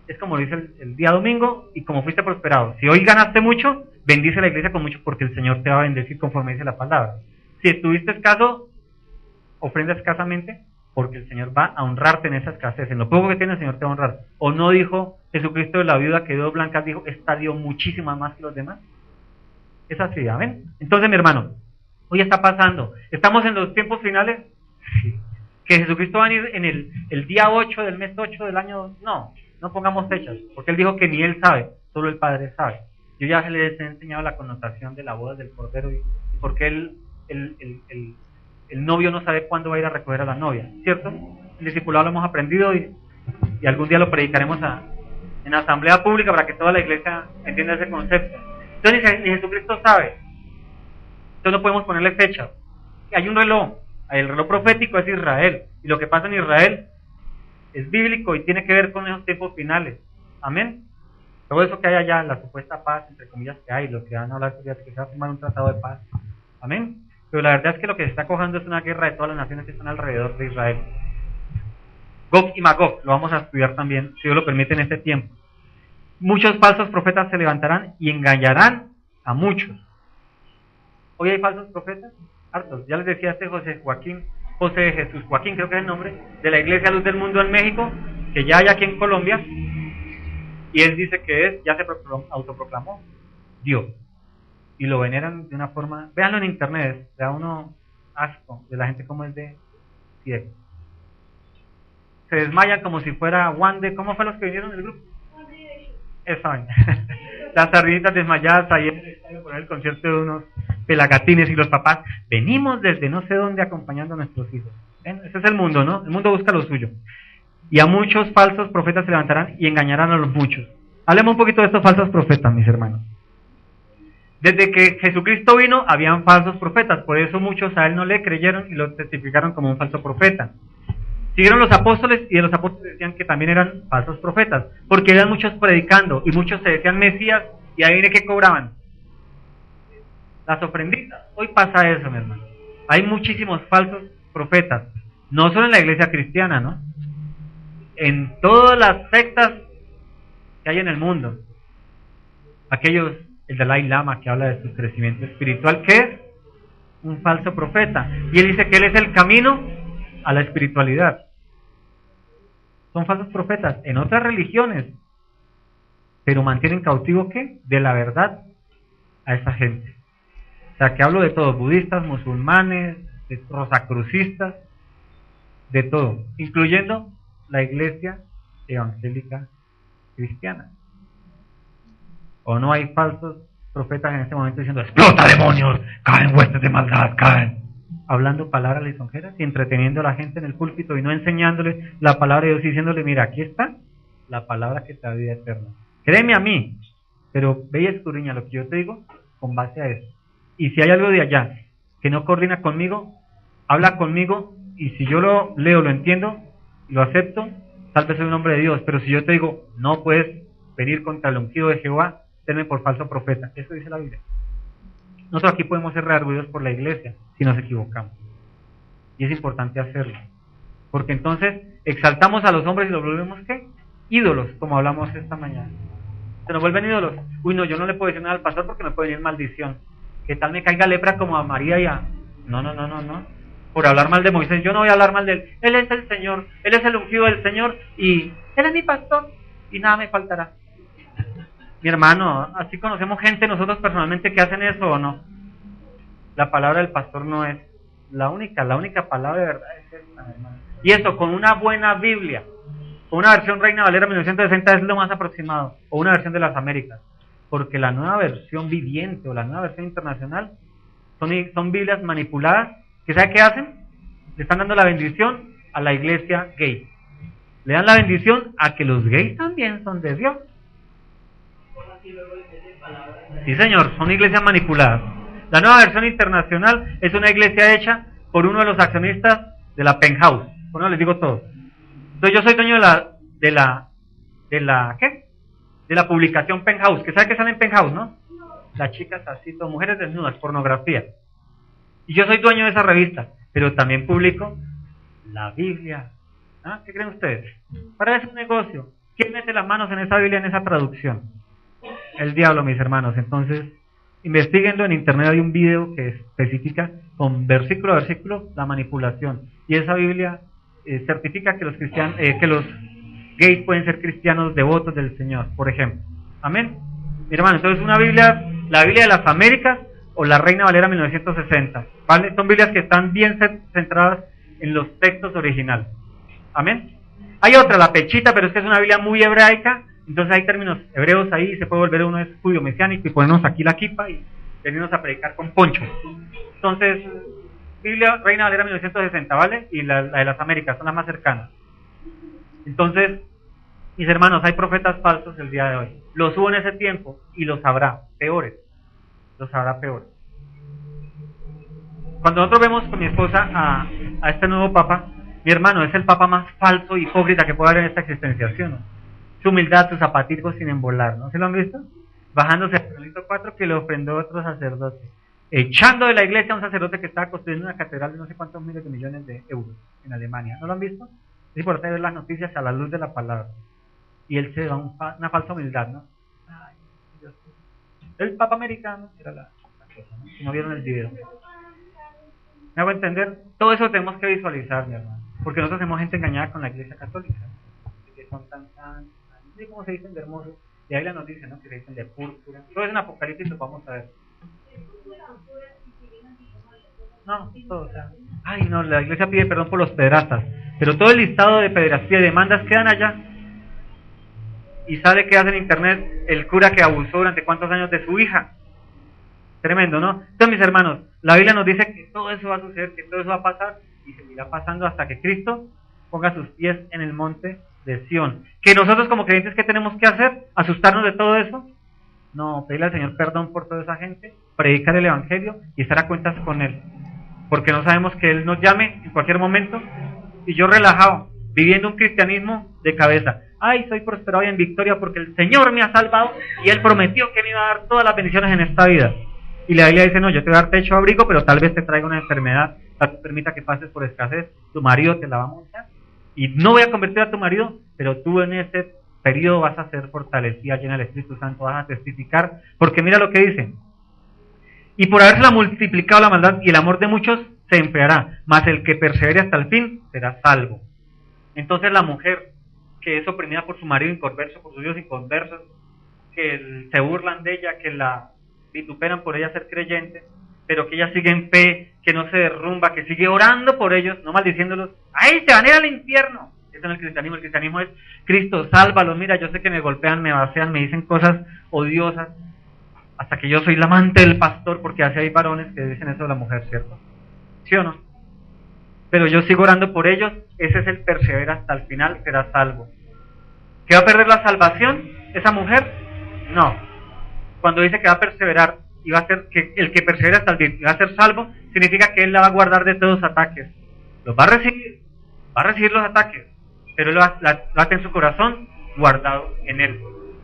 S1: Es como dice el día domingo, y como fuiste prosperado. Si hoy ganaste mucho, bendice la iglesia con mucho, porque el Señor te va a bendecir conforme dice la palabra. Si estuviste escaso, ofrenda escasamente, porque el Señor va a honrarte en esa escasez. En lo poco que tiene el Señor te va a honrar. ¿O no dijo Jesucristo de la viuda que dio blancas, dijo, esta dio muchísimas más que los demás? Es así, amén. Entonces, mi hermano, hoy está pasando. ¿Estamos en los tiempos finales? Sí. ¿Que Jesucristo va a venir en el día 8 del mes 8 del año? No pongamos fechas, porque Él dijo que ni Él sabe, solo el Padre sabe. Yo ya les he enseñado la connotación de la boda del Cordero y por qué el novio no sabe cuándo va a ir a recoger a la novia, ¿cierto? El discipulado lo hemos aprendido y algún día lo predicaremos en asamblea pública para que toda la iglesia entienda ese concepto. Entonces, ni Jesucristo sabe. Entonces no podemos ponerle fecha. Hay un reloj. El reloj profético es Israel. Y lo que pasa en Israel es bíblico y tiene que ver con esos tiempos finales. Amén. Todo eso que hay allá, la supuesta paz, entre comillas, que hay, lo que van a hablar de que se va a firmar un tratado de paz. Amén. Pero la verdad es que lo que se está cojando es una guerra de todas las naciones que están alrededor de Israel. Gog y Magog, lo vamos a estudiar también, si Dios lo permite, en este tiempo. Muchos falsos profetas se levantarán y engañarán a muchos. Hoy hay falsos profetas, hartos. Ya les decía José Jesús Joaquín, creo que es el nombre, de la Iglesia Luz del Mundo en México, que ya hay aquí en Colombia, y él dice que ya se autoproclamó Dios, y lo veneran de una forma, véanlo en internet, da uno asco de la gente como es de ciego. Se desmayan como si fuera Wande. ¿Cómo fue los que vinieron del grupo? Esa las sardinitas desmayadas ahí en el estadio por el concierto de unos pelagatines y los papás, venimos desde no sé dónde acompañando a nuestros hijos. Ese es el mundo, ¿no? El mundo busca lo suyo. Y a muchos falsos profetas se levantarán y engañarán a los muchos. Hablemos un poquito de estos falsos profetas, mis hermanos. Desde que Jesucristo vino, habían falsos profetas, por eso muchos a él no le creyeron y lo testificaron como un falso profeta. Siguieron los apóstoles y de los apóstoles decían que también eran falsos profetas, porque eran muchos predicando y muchos se decían Mesías, y ahí de qué cobraban las ofrenditas. Hoy pasa eso, mi hermano. Hay muchísimos falsos profetas, no solo en la iglesia cristiana, ¿no? En todas las sectas que hay en el mundo. El Dalai Lama, que habla de su crecimiento espiritual, que es un falso profeta, y él dice que él es el camino a la espiritualidad. Son falsos profetas en otras religiones, pero mantienen cautivo ¿qué? De la verdad a esa gente. O sea, que hablo de todos, budistas, musulmanes, de rosacrucistas, de todo, incluyendo la iglesia evangélica cristiana. ¿O no hay falsos profetas en este momento diciendo, explota demonios, caen huestes de maldad, caen? Hablando palabras lisonjeras y entreteniendo a la gente en el púlpito y no enseñándole la palabra de Dios y diciéndole, mira, aquí está la palabra que te da vida eterna. Créeme a mí, pero ve y escudriña lo que yo te digo con base a eso. Y si hay algo de allá que no coordina conmigo, habla conmigo y si yo lo leo, lo entiendo, lo acepto, tal vez soy un hombre de Dios, pero si yo te digo, no puedes venir contra el ungido de Jehová, tenme por falso profeta. Eso dice la Biblia. Nosotros aquí podemos ser redarguidos por la iglesia si nos equivocamos. Y es importante hacerlo. Porque entonces exaltamos a los hombres y los volvemos, ¿qué? Ídolos, como hablamos esta mañana. Se nos vuelven ídolos. Uy, no, yo no le puedo decir nada al pastor porque me puede venir maldición. ¿Qué tal me caiga lepra como a María y a...? No. Por hablar mal de Moisés, yo no voy a hablar mal de él. Él es el Señor, él es el ungido del Señor y él es mi pastor y nada me faltará. Mi hermano, así conocemos gente nosotros personalmente que hacen eso o no. La palabra del pastor no es la única palabra de verdad es esta, hermano. Y eso con una buena Biblia, con una versión Reina Valera 1960 es lo más aproximado, o una versión de las Américas, porque la nueva versión viviente o la nueva versión internacional son Biblias manipuladas, que ¿sabe qué hacen? Le están dando la bendición a la iglesia gay. Le dan la bendición a que los gays también son de Dios. Sí, señor, son iglesias manipuladas. La nueva versión internacional es una iglesia hecha por uno de los accionistas de la Penthouse. Bueno, les digo todo. Entonces yo soy dueño de la publicación Penthouse, que sabe que sale en Penthouse, ¿no? Las chicas así, todas mujeres desnudas, pornografía. Y yo soy dueño de esa revista, pero también publico la Biblia. ¿Ah? ¿Qué creen ustedes? Para eso es un negocio. ¿Quién mete las manos en esa Biblia, en esa traducción? El diablo, mis hermanos. Entonces, investiguenlo en internet, hay un video que especifica con versículo a versículo la manipulación. Y esa Biblia certifica que los cristianos, que los gays pueden ser cristianos devotos del Señor, por ejemplo. Amén. Mi hermano, entonces una Biblia, la Biblia de las Américas o la Reina Valera 1960, ¿vale? Son Biblias que están bien centradas en los textos originales. Amén. Hay otra, la Pechita, pero esta es una Biblia muy hebraica, entonces hay términos hebreos ahí, se puede volver uno estudio mesiánico y ponernos aquí la kipa y venirnos a predicar con poncho. Entonces, Biblia Reina Valera 1960, ¿vale? Y la de las Américas, son las más cercanas. Entonces, mis hermanos, hay profetas falsos el día de hoy. Los hubo en ese tiempo y los habrá, peores. Los habrá peores. Cuando nosotros vemos con mi esposa a este nuevo papa, mi hermano, es el papa más falso y hipócrita que puede haber en esta existencia, ¿sí o no? Su humildad, sus zapaticos sin embolar, ¿no? ¿Se lo han visto? Bajándose al Carlito 4 que le ofrendó otro sacerdote. Echando de la iglesia a un sacerdote que estaba construyendo una catedral de no sé cuántos miles de millones de euros en Alemania. ¿No lo han visto? Es importante ver las noticias a la luz de la palabra. Y él se da una falsa humildad, ¿no? Ay, Dios. El papa americano era la cosa, ¿no? Si no vieron el video. ¿Me hago entender? Todo eso tenemos que visualizar, mi hermano. Porque nosotros tenemos gente engañada con la iglesia católica. Que son tan, ¿cómo se dicen de hermosos? Y ahí la noticia, ¿no? Que se dicen de púrpura. Todo es en Apocalipsis, lo vamos a ver. No, todo, o sea. Ay, no, la iglesia pide perdón por los pederastas. Pero todo el listado de pederastía y demandas quedan allá. Y sale que hace en internet el cura que abusó durante cuántos años de su hija. Tremendo, ¿no? Entonces, mis hermanos, la Biblia nos dice que todo eso va a suceder, que todo eso va a pasar y seguirá pasando hasta que Cristo ponga sus pies en el monte de Sión. Que nosotros como creyentes, ¿qué tenemos que hacer? ¿Asustarnos de todo eso? No, pedirle al Señor perdón por toda esa gente, predicar el Evangelio y estar a cuentas con Él. Porque no sabemos que Él nos llame en cualquier momento y yo relajado, viviendo un cristianismo de cabeza. Ay, soy prosperado y en victoria porque el Señor me ha salvado y Él prometió que me iba a dar todas las bendiciones en esta vida. Y la Biblia dice, no, yo te voy a dar techo, abrigo, pero tal vez te traiga una enfermedad, tal vez permita que pases por escasez, tu marido te la va a montar. Y no voy a convertir a tu marido, pero tú en ese periodo vas a ser fortalecida, llena del Espíritu Santo, vas a testificar, porque mira lo que dice. Y por haberse multiplicado la maldad y el amor de muchos se enfriará, mas el que persevere hasta el fin será salvo. Entonces la mujer que es oprimida por su marido inconverso, por su Dios inconverso, que se burlan de ella, que la vituperan por ella ser creyentes, pero que ella sigue en fe, que no se derrumba, que sigue orando por ellos, no maldiciéndolos. ¡Ay, se van a ir al infierno! Eso no es el cristianismo. El cristianismo es: Cristo, sálvalos. Mira, yo sé que me golpean, me vacían, me dicen cosas odiosas, hasta que yo soy la amante del pastor, porque así hay varones que dicen eso de la mujer, ¿cierto? ¿Sí o no? Pero yo sigo orando por ellos. Ese es el persevera hasta el final, será salvo. ¿Que va a perder la salvación esa mujer? No. Cuando dice que va a perseverar y va a ser que el que persevera hasta el fin y va a ser salvo, significa que él la va a guardar de todos los ataques. Los va a recibir los ataques, pero él lo va a tener en su corazón guardado en él.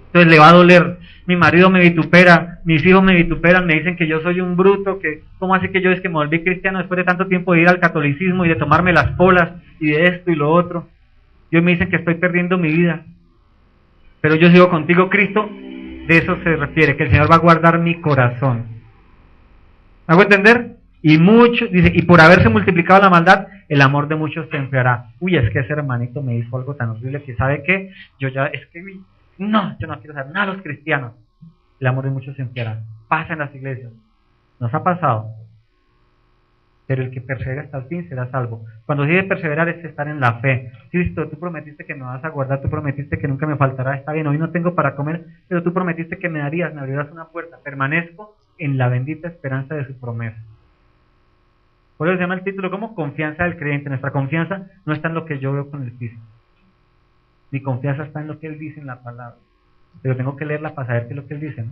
S1: Entonces le va a doler: mi marido me vitupera, mis hijos me vituperan, me dicen que yo soy un bruto, que cómo así que yo es que me volví cristiano después de tanto tiempo de ir al catolicismo y de tomarme las polas y de esto y lo otro. Y hoy me dicen que estoy perdiendo mi vida, pero yo sigo contigo, Cristo. De eso se refiere, que el Señor va a guardar mi corazón. ¿Me hago entender? Y mucho, dice, y por haberse multiplicado la maldad, el amor de muchos se enfriará. Uy, es que ese hermanito me hizo algo tan horrible que sabe que yo ya, es que no, yo no quiero saber nada de los cristianos. El amor de muchos se enfriará. Pasa en las iglesias. Nos ha pasado. Pero el que persevera hasta el fin será salvo. Cuando dice perseverar es estar en la fe. Cristo, tú prometiste que me vas a guardar, tú prometiste que nunca me faltará. Está bien, hoy no tengo para comer, pero tú prometiste que me abrirás una puerta. Permanezco en la bendita esperanza de su promesa. Por eso se llama el título como confianza del creyente. Nuestra confianza no está en lo que yo veo con el físico. Mi confianza está en lo que Él dice en la palabra. Pero tengo que leerla para saber qué es lo que Él dice, ¿no?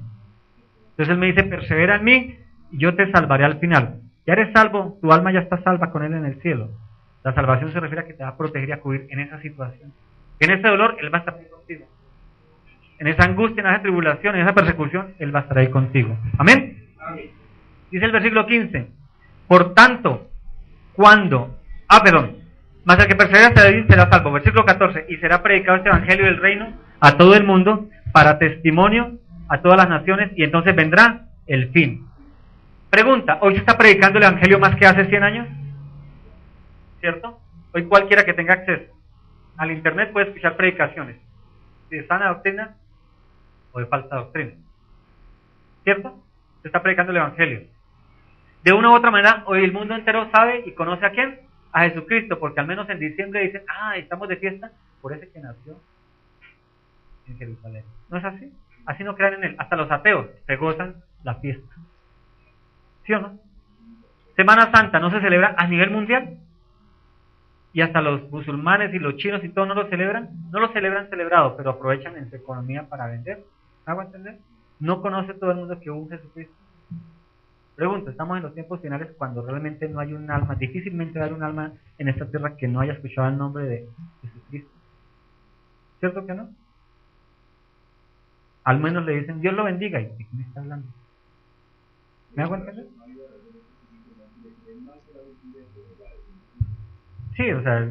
S1: Entonces Él me dice: persevera en mí y yo te salvaré al final. Ya eres salvo, tu alma ya está salva con Él en el cielo. La salvación se refiere a que te va a proteger y a cubrir en esa situación. En ese dolor Él va a estar ahí contigo. En esa angustia, en esa tribulación, en esa persecución, Él va a estar ahí contigo. ¿Amén? Amén. Dice el versículo 15: por tanto, mas el que persevera hasta el fin será salvo. Versículo 14: y será predicado este evangelio del reino a todo el mundo para testimonio a todas las naciones, y entonces vendrá el fin. Pregunta: ¿hoy se está predicando el evangelio más que hace 100 años? ¿Cierto? Hoy cualquiera que tenga acceso al internet puede escuchar predicaciones de sana doctrina o de falsa doctrina. ¿Cierto? Se está predicando el evangelio. De una u otra manera, hoy el mundo entero sabe y conoce a quién, a Jesucristo, porque al menos en diciembre dicen: estamos de fiesta por ese que nació en Jerusalén. ¿No es así? Así no crean en Él. Hasta los ateos se gozan la fiesta. ¿Sí o no? Semana Santa no se celebra a nivel mundial, y hasta los musulmanes y los chinos y todos no lo celebran celebrado, pero aprovechan en su economía para vender. ¿Me hago entender? No conoce todo el mundo que hubo un Jesucristo. Pregunto: estamos en los tiempos finales cuando realmente no hay un alma, difícilmente va a haber un alma en esta tierra que no haya escuchado el nombre de Jesucristo. ¿Cierto que no? Al menos le dicen: Dios lo bendiga. ¿Y de qué me está hablando? ¿Me hago entender? Sí, o sea,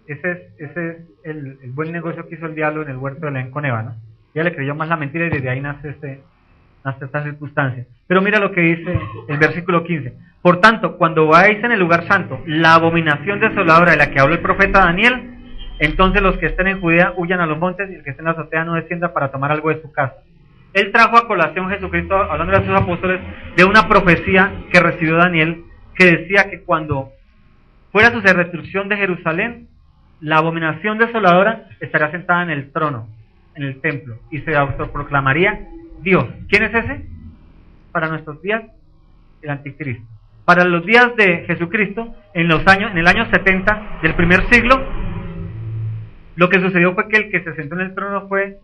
S1: ese es el buen negocio que hizo el diablo en el huerto de Edén con Eva, ¿no? Ya le creyó más la mentira y desde ahí nace esta circunstancia. Pero mira lo que dice el versículo 15: por tanto, cuando vais en el lugar santo, la abominación desoladora de la que habló el profeta Daniel, entonces los que estén en Judea huyan a los montes, y el que esté en la azotea no descienda para tomar algo de su casa. Él trajo a colación Jesucristo, hablando de sus apóstoles, de una profecía que recibió Daniel, que decía que cuando fuera su destrucción de Jerusalén, la abominación desoladora estaría sentada en el trono, en el templo, y se autoproclamaría Dios. ¿Quién es ese? Para nuestros días, el anticristo. Para los días de Jesucristo, en el año 70 del primer siglo, lo que sucedió fue que el que se sentó en el trono fue,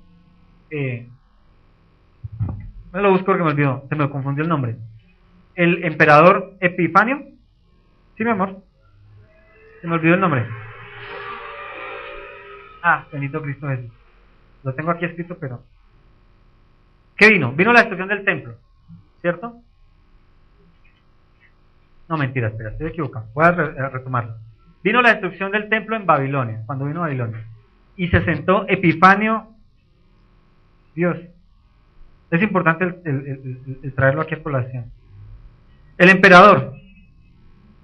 S1: no lo busco porque me olvidó, se me confundió el nombre, el emperador Epifanio. ¿Sí, mi amor? Se me olvidó el nombre. Bendito Cristo Jesús. Lo tengo aquí escrito, pero... ¿qué vino? Vino la destrucción del templo, ¿cierto? No, mentira, espera, estoy equivocado. Voy a retomarlo. Vino la destrucción del templo en Babilonia, cuando vino Babilonia. Y se sentó Epifanio. Dios. Es importante el traerlo aquí a colación. El emperador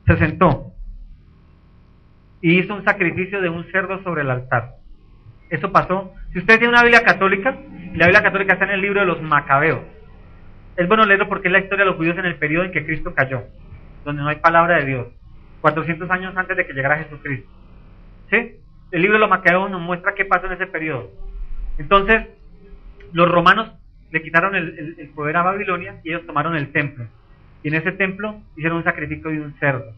S1: se sentó y hizo un sacrificio de un cerdo sobre el altar. Eso pasó. Si usted tiene una Biblia católica, la Biblia católica está en el libro de los Macabeos. Es bueno leerlo porque es la historia de los judíos en el periodo en que Cristo cayó, donde no hay palabra de Dios, 400 años antes de que llegara Jesucristo. ¿Sí? El libro de los Macabeos nos muestra qué pasó en ese periodo. Entonces, los romanos le quitaron el poder a Babilonia y ellos tomaron el templo. Y en ese templo hicieron un sacrificio de un cerdo.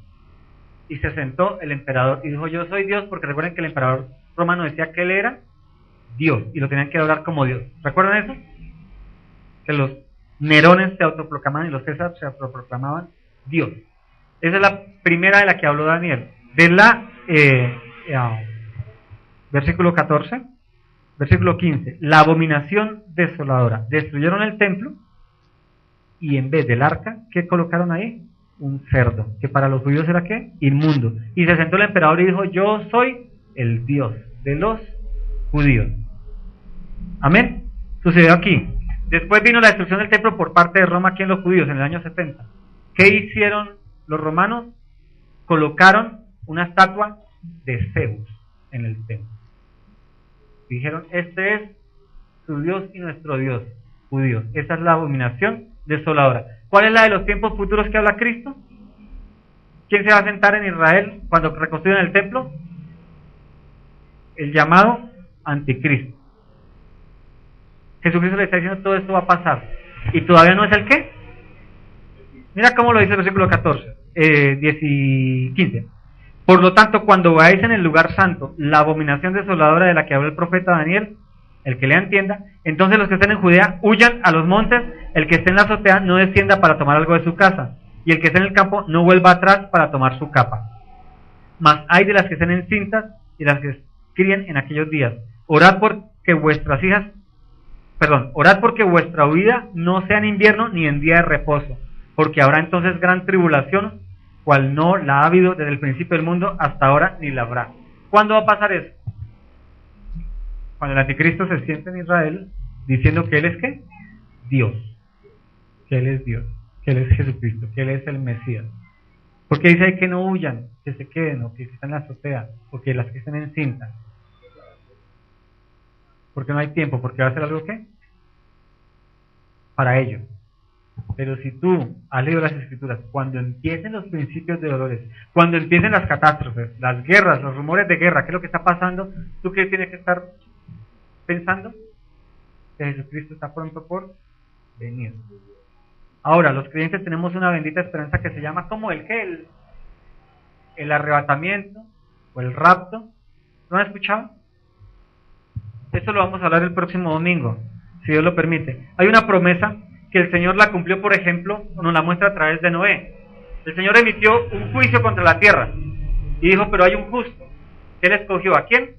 S1: Y se sentó el emperador y dijo, yo soy Dios, porque recuerden que el emperador romano decía que él era Dios y lo tenían que adorar como Dios. ¿Recuerdan eso? Que los Nerones se autoproclamaban y los César se autoproclamaban Dios. Esa es la primera de la que habló Daniel. De la versículo 14, versículo 15. La abominación desoladora. Destruyeron el templo y en vez del arca, ¿qué colocaron ahí? Un cerdo, que para los judíos era ¿qué? Inmundo. Y se sentó el emperador y dijo, yo soy el Dios de los judíos. Amén. Sucedió aquí. Después vino la destrucción del templo por parte de Roma aquí en los judíos en el año 70. ¿Qué hicieron los romanos? Colocaron una estatua de Zeus en el templo. Dijeron, este es su Dios y nuestro Dios, judíos. Esa es la abominación desoladora. ¿Cuál es la de los tiempos futuros que habla Cristo? ¿Quién se va a sentar en Israel cuando reconstruyan el templo? El llamado anticristo. Jesucristo le está diciendo todo esto va a pasar. ¿Y todavía no es el qué? Mira cómo lo dice el versículo 14, 10 y 15. Por lo tanto, cuando veáis en el lugar santo la abominación desoladora de la que habló el profeta Daniel, el que lea entienda, entonces los que estén en Judea huyan a los montes, el que esté en la azotea no descienda para tomar algo de su casa, y el que esté en el campo no vuelva atrás para tomar su capa. Mas hay de las que estén encintas y las que críen en aquellos días. Orad porque vuestra huida no sea en invierno ni en día de reposo, porque habrá entonces gran tribulación, cual no la ha habido desde el principio del mundo hasta ahora ni la habrá. ¿Cuándo va a pasar eso? Cuando el anticristo se siente en Israel diciendo que él es ¿qué? Dios, que él es Dios, que él es Jesucristo, que él es el Mesías. Porque dice ahí que no huyan, que se queden, o que estén en la azotea, o que las que estén en cinta. Porque no hay tiempo, porque va a ser algo ¿qué? Para ello. Pero si tú has leído las escrituras, cuando empiecen los principios de dolores, cuando empiecen las catástrofes, las guerras, los rumores de guerra, ¿qué es lo que está pasando? ¿Tú qué tienes que estar pensando? Que Jesucristo está pronto por venir. Ahora, los creyentes tenemos una bendita esperanza que se llama como el que el arrebatamiento o el rapto. ¿No han escuchado? Esto lo vamos a hablar el próximo domingo, si Dios lo permite. Hay una promesa que el Señor la cumplió, por ejemplo, nos la muestra a través de Noé. El Señor emitió un juicio contra la tierra y dijo, pero hay un justo. Él escogió ¿a quién?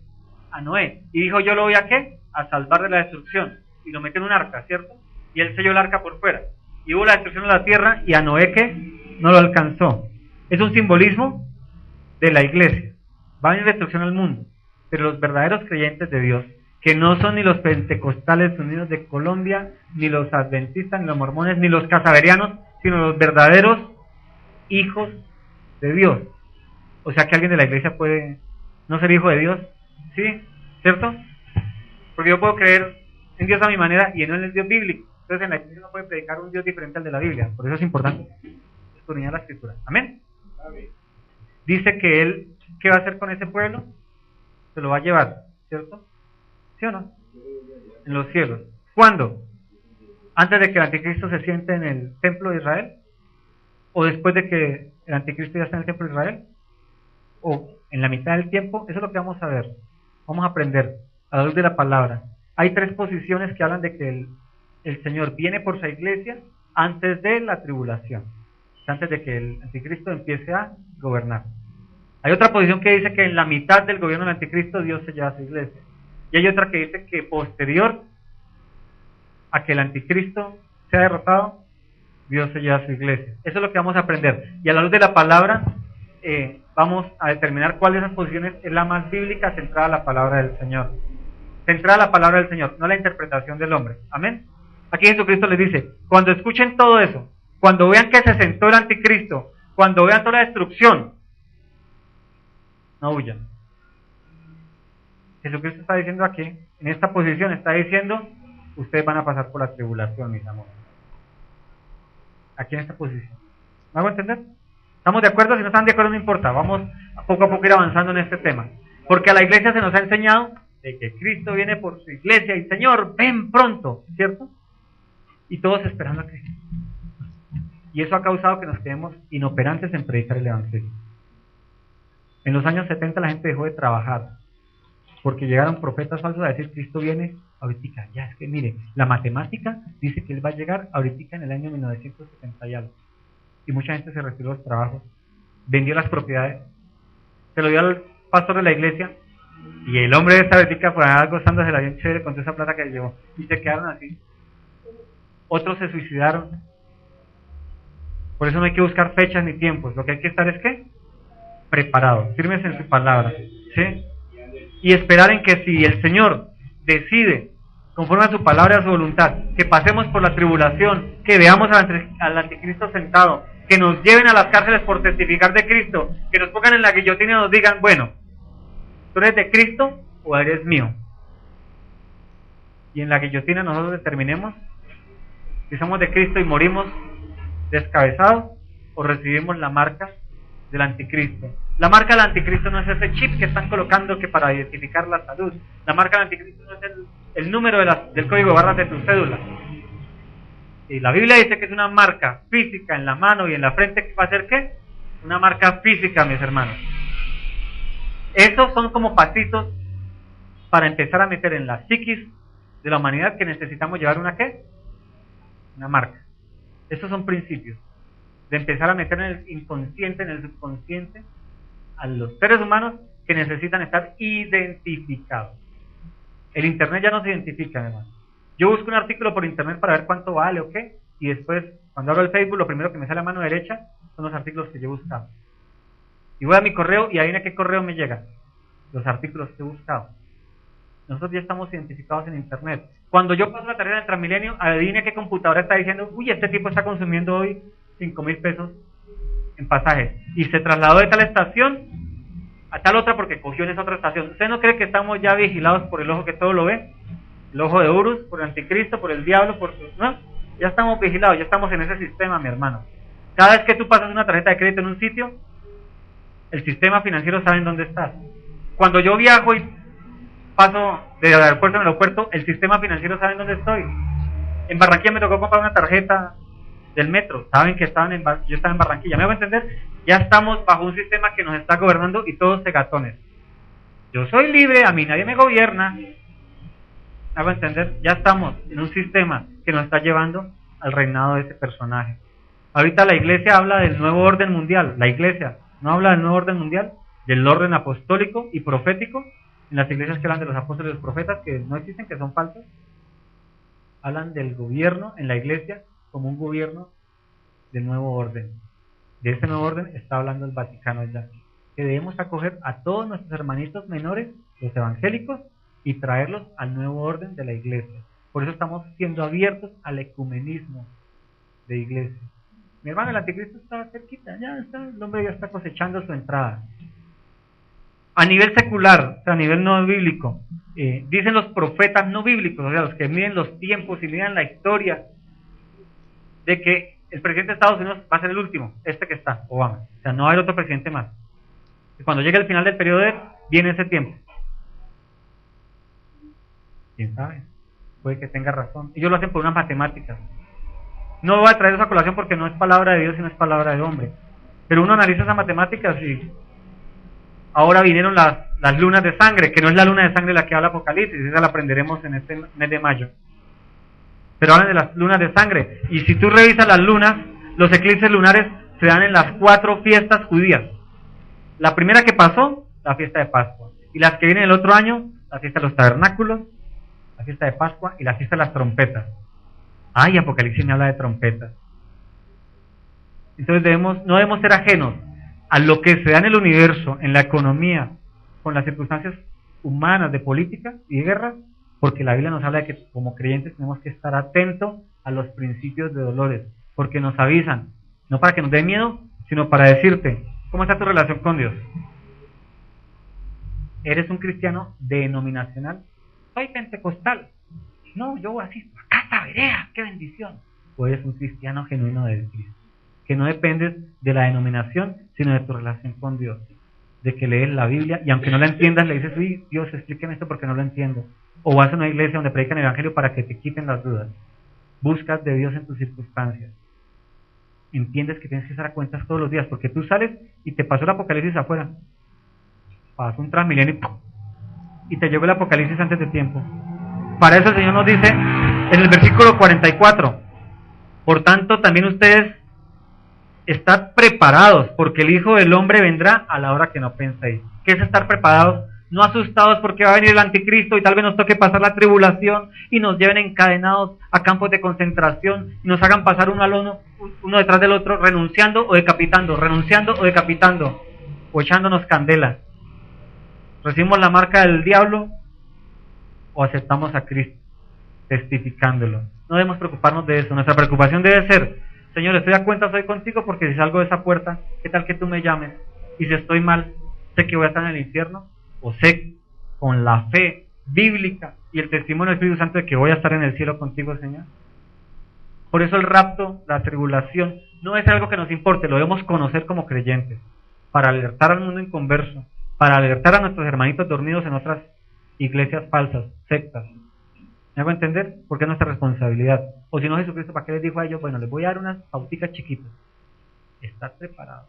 S1: A Noé. Y dijo, yo lo voy a ¿qué? A salvar de la destrucción. Y lo metió en un arca, ¿cierto? Y él selló el arca por fuera. Y hubo la destrucción de la tierra y a Noé ¿qué? No lo alcanzó. Es un simbolismo de la iglesia. Va a venir destrucción al mundo. Pero los verdaderos creyentes de Dios, que no son ni los pentecostales unidos de Colombia, ni los adventistas, ni los mormones, ni los casaverianos, sino los verdaderos hijos de Dios. O sea que alguien de la iglesia puede no ser hijo de Dios, ¿sí? ¿Cierto? Porque yo puedo creer en Dios a mi manera y no en el Dios bíblico. Entonces en la iglesia no puede predicar un Dios diferente al de la Biblia. Por eso es importante escudriñar la escritura. ¿Amén? Amén. Dice que él, ¿qué va a hacer con ese pueblo? Se lo va a llevar, ¿cierto? ¿Sí o no? En los cielos. ¿Cuándo? ¿Antes de que el anticristo se siente en el templo de Israel? ¿O después de que el anticristo ya está en el templo de Israel? ¿O en la mitad del tiempo? Eso es lo que vamos a ver. Vamos a aprender a la luz de la palabra. Hay tres posiciones que hablan de que el Señor viene por su iglesia antes de la tribulación, antes de que el anticristo empiece a gobernar. Hay otra posición que dice que en la mitad del gobierno del anticristo Dios se lleva a su iglesia. Y hay otra que dice que posterior a que el anticristo sea derrotado, Dios se lleva a su iglesia. Eso es lo que vamos a aprender. Y a la luz de la palabra, vamos a determinar cuál de esas posiciones es la más bíblica, centrada a la palabra del Señor. Centrada a la palabra del Señor, no a la interpretación del hombre. Amén. Aquí Jesucristo les dice, cuando escuchen todo eso, cuando vean que se sentó el anticristo, cuando vean toda la destrucción, no huyan. Jesucristo está diciendo aquí, en esta posición está diciendo, ustedes van a pasar por la tribulación, mis amores. aquí en esta posición. ¿Me hago entender? ¿Estamos de acuerdo? Si no están de acuerdo no importa, vamos poco a poco ir avanzando en este tema. Porque a la iglesia se nos ha enseñado de que Cristo viene por su iglesia y Señor, ven pronto, ¿cierto? Y todos esperando a Cristo. Y eso ha causado que nos quedemos inoperantes en predicar el Evangelio. En los años 70 la gente dejó de trabajar porque llegaron profetas falsos a decir Cristo viene ahorita. Ya es que mire, la matemática dice que Él va a llegar ahorita en el año 1970 y algo. Y mucha gente se retiró de los trabajos, vendió las propiedades, se lo dio al pastor de la iglesia y el hombre de esta vertica fue gozándose la bien chévere con toda esa plata que llevó y se quedaron así. Otros se suicidaron. Por eso no hay que buscar fechas ni tiempos, lo que hay que estar es ¿qué? Preparados, firmes en su palabra, ¿sí? Y esperar en que si el Señor decide, conforme a su palabra y a su voluntad, que pasemos por la tribulación, que veamos al anticristo sentado, que nos lleven a las cárceles por testificar de Cristo, que nos pongan en la guillotina y nos digan, bueno, ¿tú eres de Cristo o eres mío? Y en la guillotina nosotros determinemos si somos de Cristo y morimos descabezados o recibimos la marca del anticristo. La marca del anticristo no es ese chip que están colocando que para identificar la salud. La marca del anticristo no es el número del código de barras de tu cédula. Y la Biblia dice que es una marca física en la mano y en la frente, que va a ser ¿qué? Una marca física, mis hermanos. Esos son como pasitos para empezar a meter en la psiquis de la humanidad que necesitamos llevar una ¿qué? Una marca. Esos son principios de empezar a meter en el inconsciente, en el subconsciente, a los seres humanos que necesitan estar identificados. El internet ya no se identifica, además. Yo busco un artículo por internet para ver cuánto vale o qué, y después, cuando abro el Facebook, lo primero que me sale a mano derecha son los artículos que yo he buscado. Y voy a mi correo y adivina qué correo me llega. Los artículos que he buscado. Nosotros ya estamos identificados en internet. Cuando yo paso la tarea del Transmilenio, adivina qué computadora está diciendo, uy, este tipo está consumiendo hoy 5,000 pesos en pasajes. Y se trasladó de tal estación a tal otra porque cogió en esa otra estación. ¿Usted no cree que estamos ya vigilados por el ojo que todo lo ve? El ojo de Horus, por el anticristo, por el diablo, ¿no? Ya estamos vigilados, ya estamos en ese sistema, mi hermano. Cada vez que tú pasas una tarjeta de crédito en un sitio, el sistema financiero sabe en dónde estás. Cuando yo viajo y paso del aeropuerto al aeropuerto, el sistema financiero sabe en dónde estoy. En Barranquilla me tocó comprar una tarjeta del metro, saben que yo estaba en Barranquilla, ¿me hago entender? Ya estamos bajo un sistema que nos está gobernando y todos segatones. Yo soy libre, a mí nadie me gobierna, ¿me hago entender? Ya estamos en un sistema que nos está llevando al reinado de ese personaje. Ahorita la iglesia habla del nuevo orden mundial, la iglesia no habla del nuevo orden mundial, del orden apostólico y profético, en las iglesias que hablan de los apóstoles y los profetas, que no existen, que son falsos, hablan del gobierno en la iglesia como un gobierno del nuevo orden. De ese nuevo orden está hablando el Vaticano ya, que debemos acoger a todos nuestros hermanitos menores, los evangélicos, y traerlos al nuevo orden de la iglesia. Por eso estamos siendo abiertos al ecumenismo de iglesia. Mi hermano, el anticristo está cerquita, ya está, el hombre ya está cosechando su entrada. A nivel secular, o sea, a nivel no bíblico, dicen los profetas no bíblicos, o sea, los que miden los tiempos y miden la historia, de que el presidente de Estados Unidos va a ser el último, este que está, Obama. O sea, no hay otro presidente más. Y cuando llegue el final del periodo de él, viene ese tiempo. ¿Quién sabe? Puede que tenga razón. Ellos lo hacen por unas matemáticas. No voy a traer esa colación porque no es palabra de Dios, sino es palabra de hombre. Pero uno analiza esas matemáticas y ahora vinieron las lunas de sangre, que no es la luna de sangre la que habla Apocalipsis, esa la aprenderemos en este mes de mayo. Pero hablan de las lunas de sangre. Y si tú revisas las lunas, los eclipses lunares se dan en las 4 fiestas judías. La primera que pasó, la fiesta de Pascua. Y las que vienen el otro año, la fiesta de los tabernáculos, la fiesta de Pascua y la fiesta de las trompetas. Ay, Apocalipsis me habla de trompetas. Entonces no debemos ser ajenos a lo que se da en el universo, en la economía, con las circunstancias humanas de política y de guerra, porque la Biblia nos habla de que como creyentes tenemos que estar atentos a los principios de dolores, porque nos avisan, no para que nos dé miedo, sino para decirte, ¿cómo está tu relación con Dios? ¿Eres un cristiano denominacional? Soy pentecostal. No, yo asisto a Casa Berea, qué bendición. o eres un cristiano genuino de Cristo, que no dependes de la denominación, sino de tu relación con Dios, de que lees la Biblia y aunque no la entiendas le dices, uy, Dios, explíqueme esto porque no lo entiendo, o vas a una iglesia donde predican el evangelio para que te quiten las dudas. Buscas de Dios en tus circunstancias. Entiendes que tienes que estar a cuentas todos los días, porque tú sales y te pasó el apocalipsis afuera, pasó un transmilenio y te llegó el apocalipsis antes de tiempo. Para eso el Señor nos dice en el versículo 44, por tanto también ustedes están preparados, porque el Hijo del Hombre vendrá a la hora que no penséis. ¿Qué es estar preparados? No asustados porque va a venir el anticristo y tal vez nos toque pasar la tribulación y nos lleven encadenados a campos de concentración y nos hagan pasar uno detrás del otro, renunciando o decapitando, o echándonos candela. ¿Recibimos la marca del diablo o aceptamos a Cristo testificándolo? No debemos preocuparnos de eso. Nuestra preocupación debe ser, Señor, estoy a cuenta, estoy contigo, porque si salgo de esa puerta, ¿qué tal que tú me llames? Y si estoy mal, sé que voy a estar en el infierno, o sé con la fe bíblica y el testimonio del Espíritu Santo de que voy a estar en el cielo contigo, Señor. Por eso el rapto, la tribulación, no es algo que nos importe, lo debemos conocer como creyentes, para alertar al mundo inconverso, para alertar a nuestros hermanitos dormidos en otras iglesias falsas, sectas. ¿Me hago entender? Porque es nuestra responsabilidad. O si no, Jesucristo, ¿para qué les dijo a ellos? Bueno, les voy a dar unas pauticas chiquitas. Estad preparados,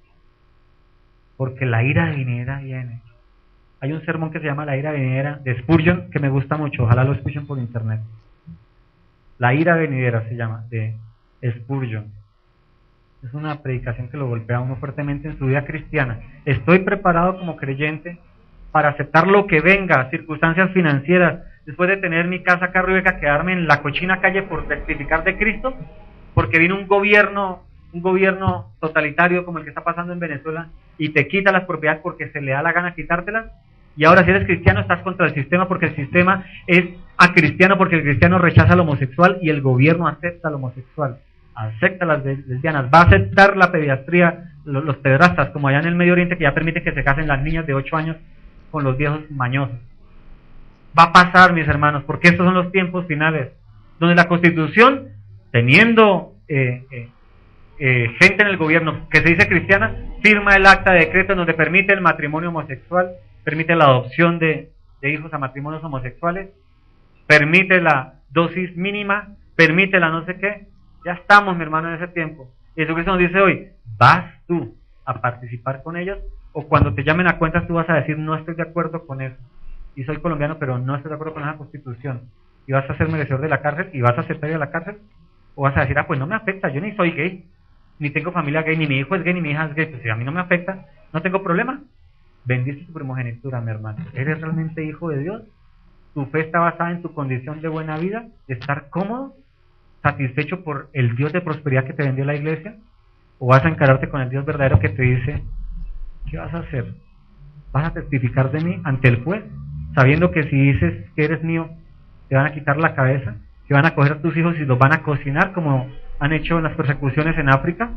S1: porque la ira venidera viene. Hay un sermón que se llama La ira venidera de Spurgeon que me gusta mucho, ojalá lo escuchen por internet. La ira venidera se llama, de Spurgeon. Es una predicación que lo golpea a uno fuertemente en su vida cristiana. Estoy preparado como creyente para aceptar lo que venga, circunstancias financieras, después de tener mi casa, carro y beca, quedarme en la cochina calle por testificar de Cristo, porque vino un gobierno totalitario como el que está pasando en Venezuela y te quita las propiedades porque se le da la gana quitártelas. Y ahora si eres cristiano estás contra el sistema porque el sistema es acristiano, porque el cristiano rechaza al homosexual y el gobierno acepta al homosexual, acepta las lesbianas, va a aceptar la pediatría, los pederastas, como allá en el Medio Oriente, que ya permiten que se casen las niñas de 8 años con los viejos mañosos. Va a pasar, mis hermanos, porque estos son los tiempos finales, donde la Constitución, teniendo gente en el gobierno que se dice cristiana, firma el acta de decreto donde permite el matrimonio homosexual, permite la adopción de hijos a matrimonios homosexuales, permite la dosis mínima, permite la no sé qué. Ya estamos, mi hermano, en ese tiempo. Y Jesucristo nos dice hoy, ¿vas tú a participar con ellos? O cuando te llamen a cuentas tú vas a decir, no estoy de acuerdo con eso, y soy colombiano, pero no estoy de acuerdo con esa Constitución, y vas a ser merecedor de la cárcel, y vas a aceptar ir a la cárcel, o vas a decir, pues no me afecta, yo ni soy gay, ni tengo familia gay, ni mi hijo es gay, ni mi hija es gay, pues si a mí no me afecta, no tengo problema. Bendiste tu primogenitura, mi hermano. ¿Eres realmente hijo de Dios? ¿Tu fe está basada en tu condición de buena vida, de estar cómodo, satisfecho por el Dios de prosperidad que te vendió la iglesia? ¿O vas a encararte con el Dios verdadero que te dice, ¿qué vas a hacer? ¿Vas a testificar de mí ante el juez, sabiendo que si dices que eres mío, te van a quitar la cabeza, que van a coger a tus hijos y los van a cocinar, como han hecho en las persecuciones en África?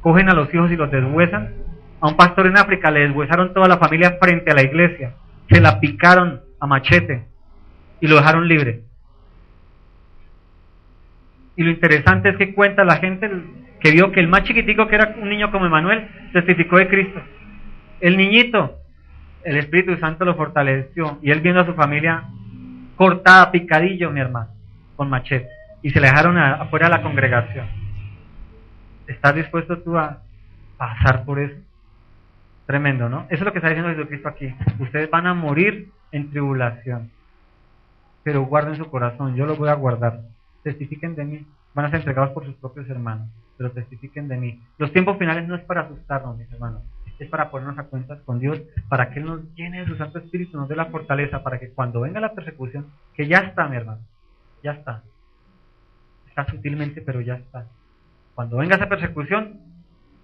S1: Cogen a los hijos y los deshuesan. A un pastor en África le deshuesaron toda la familia frente a la iglesia, se la picaron a machete y lo dejaron libre. Y lo interesante es que cuenta la gente que vio que el más chiquitico, que era un niño como Emanuel, testificó de Cristo. El niñito, el Espíritu Santo lo fortaleció, y él viendo a su familia cortada, picadillo, mi hermano, con machete, y se le dejaron afuera de la congregación. ¿Estás dispuesto tú a pasar por eso? Tremendo, ¿no? Eso es lo que está diciendo Jesucristo aquí. Ustedes van a morir en tribulación, pero guarden su corazón, yo los voy a guardar. Testifiquen de mí. Van a ser entregados por sus propios hermanos, pero testifiquen de mí. Los tiempos finales no es para asustarnos, mis hermanos, es para ponernos a cuentas con Dios, para que Él nos llene de su Santo Espíritu, nos dé la fortaleza, para que cuando venga la persecución, que ya está, mi hermano, ya está sutilmente, pero ya está. Cuando venga esa persecución,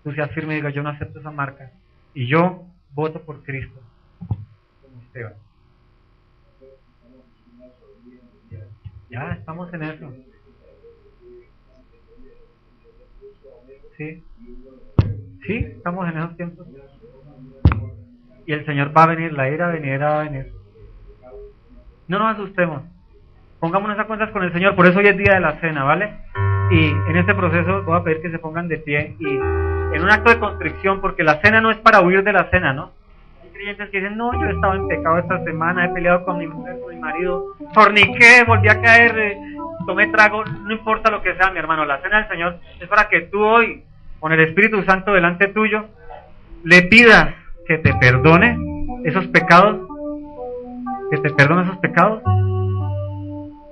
S1: tú seas firme y digas, yo no acepto esa marca, y yo voto por Cristo, como Esteban. Ya estamos en eso. Sí, estamos en esos tiempos. Y el Señor va a venir, la ira venidera va a venir. No nos asustemos. Pongámonos a cuentas con el Señor, por eso hoy es día de la cena, ¿vale? Y en este proceso voy a pedir que se pongan de pie y en un acto de constricción, porque la cena no es para huir de la cena, ¿no? Hay creyentes que dicen, no, yo he estado en pecado esta semana, he peleado con mi mujer, con mi marido, forniqué, volví a caer, tomé trago, no importa lo que sea, mi hermano, la cena del Señor es para que tú hoy, con el Espíritu Santo delante tuyo, le pidas que te perdone esos pecados,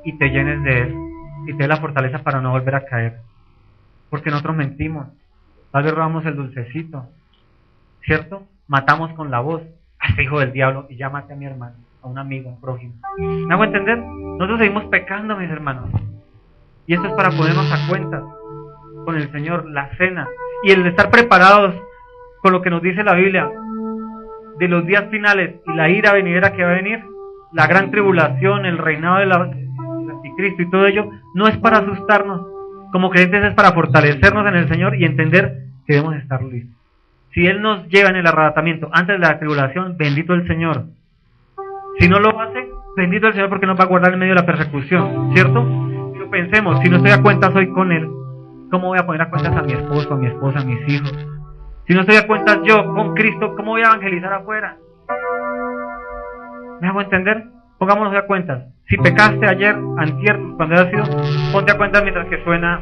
S1: y te llenes de Él, y te dé la fortaleza para no volver a caer, porque nosotros mentimos, tal vez robamos el dulcecito, ¿cierto? Matamos con la voz, a ese hijo del diablo, y ya maté a mi hermano, a un amigo, a un prójimo. ¿Me hago entender? Nosotros seguimos pecando, mis hermanos, y esto es para ponernos a cuentas con el Señor, la cena, y el de estar preparados con lo que nos dice la Biblia, de los días finales, y la ira venidera que va a venir, la gran tribulación, el reinado del anticristo y todo ello, no es para asustarnos, como creyentes es para fortalecernos en el Señor y entender que debemos estar listos. Si Él nos lleva en el arrebatamiento antes de la tribulación, bendito el Señor. Si no lo hace, bendito el Señor, porque nos va a guardar en medio de la persecución, ¿cierto? Pero pensemos, si no estoy a cuentas hoy con Él, ¿cómo voy a poner a cuentas a mi esposo, a mi esposa, a mis hijos? Si no estoy a cuentas yo con Cristo, ¿cómo voy a evangelizar afuera? ¿Me hago entender? Pongámonos a cuentas. Si pecaste ayer, antier, cuando haya sido, ponte a cuentas mientras que suena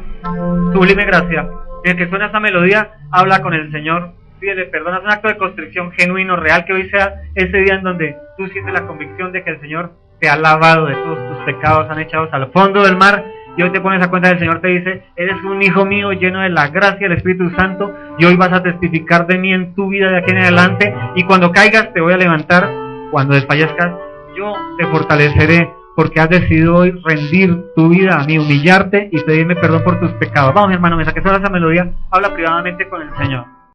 S1: Sublime Gracia. Mientras que suena esa melodía, habla con el Señor, pídele perdón, haz un acto de constricción genuino, real, que hoy sea ese día en donde tú sientes la convicción de que el Señor te ha lavado de todos tus pecados, han echado al fondo del mar, y hoy te pones a cuenta del Señor, te dice, eres un hijo mío lleno de la gracia del Espíritu Santo, y hoy vas a testificar de mí en tu vida de aquí en adelante, y cuando caigas te voy a levantar, cuando desfallezcas, yo te fortaleceré, porque has decidido hoy rendir tu vida a mí, humillarte y pedirme perdón por tus pecados. Vamos, hermano, me saques ahora esa melodía, habla privadamente con el Señor.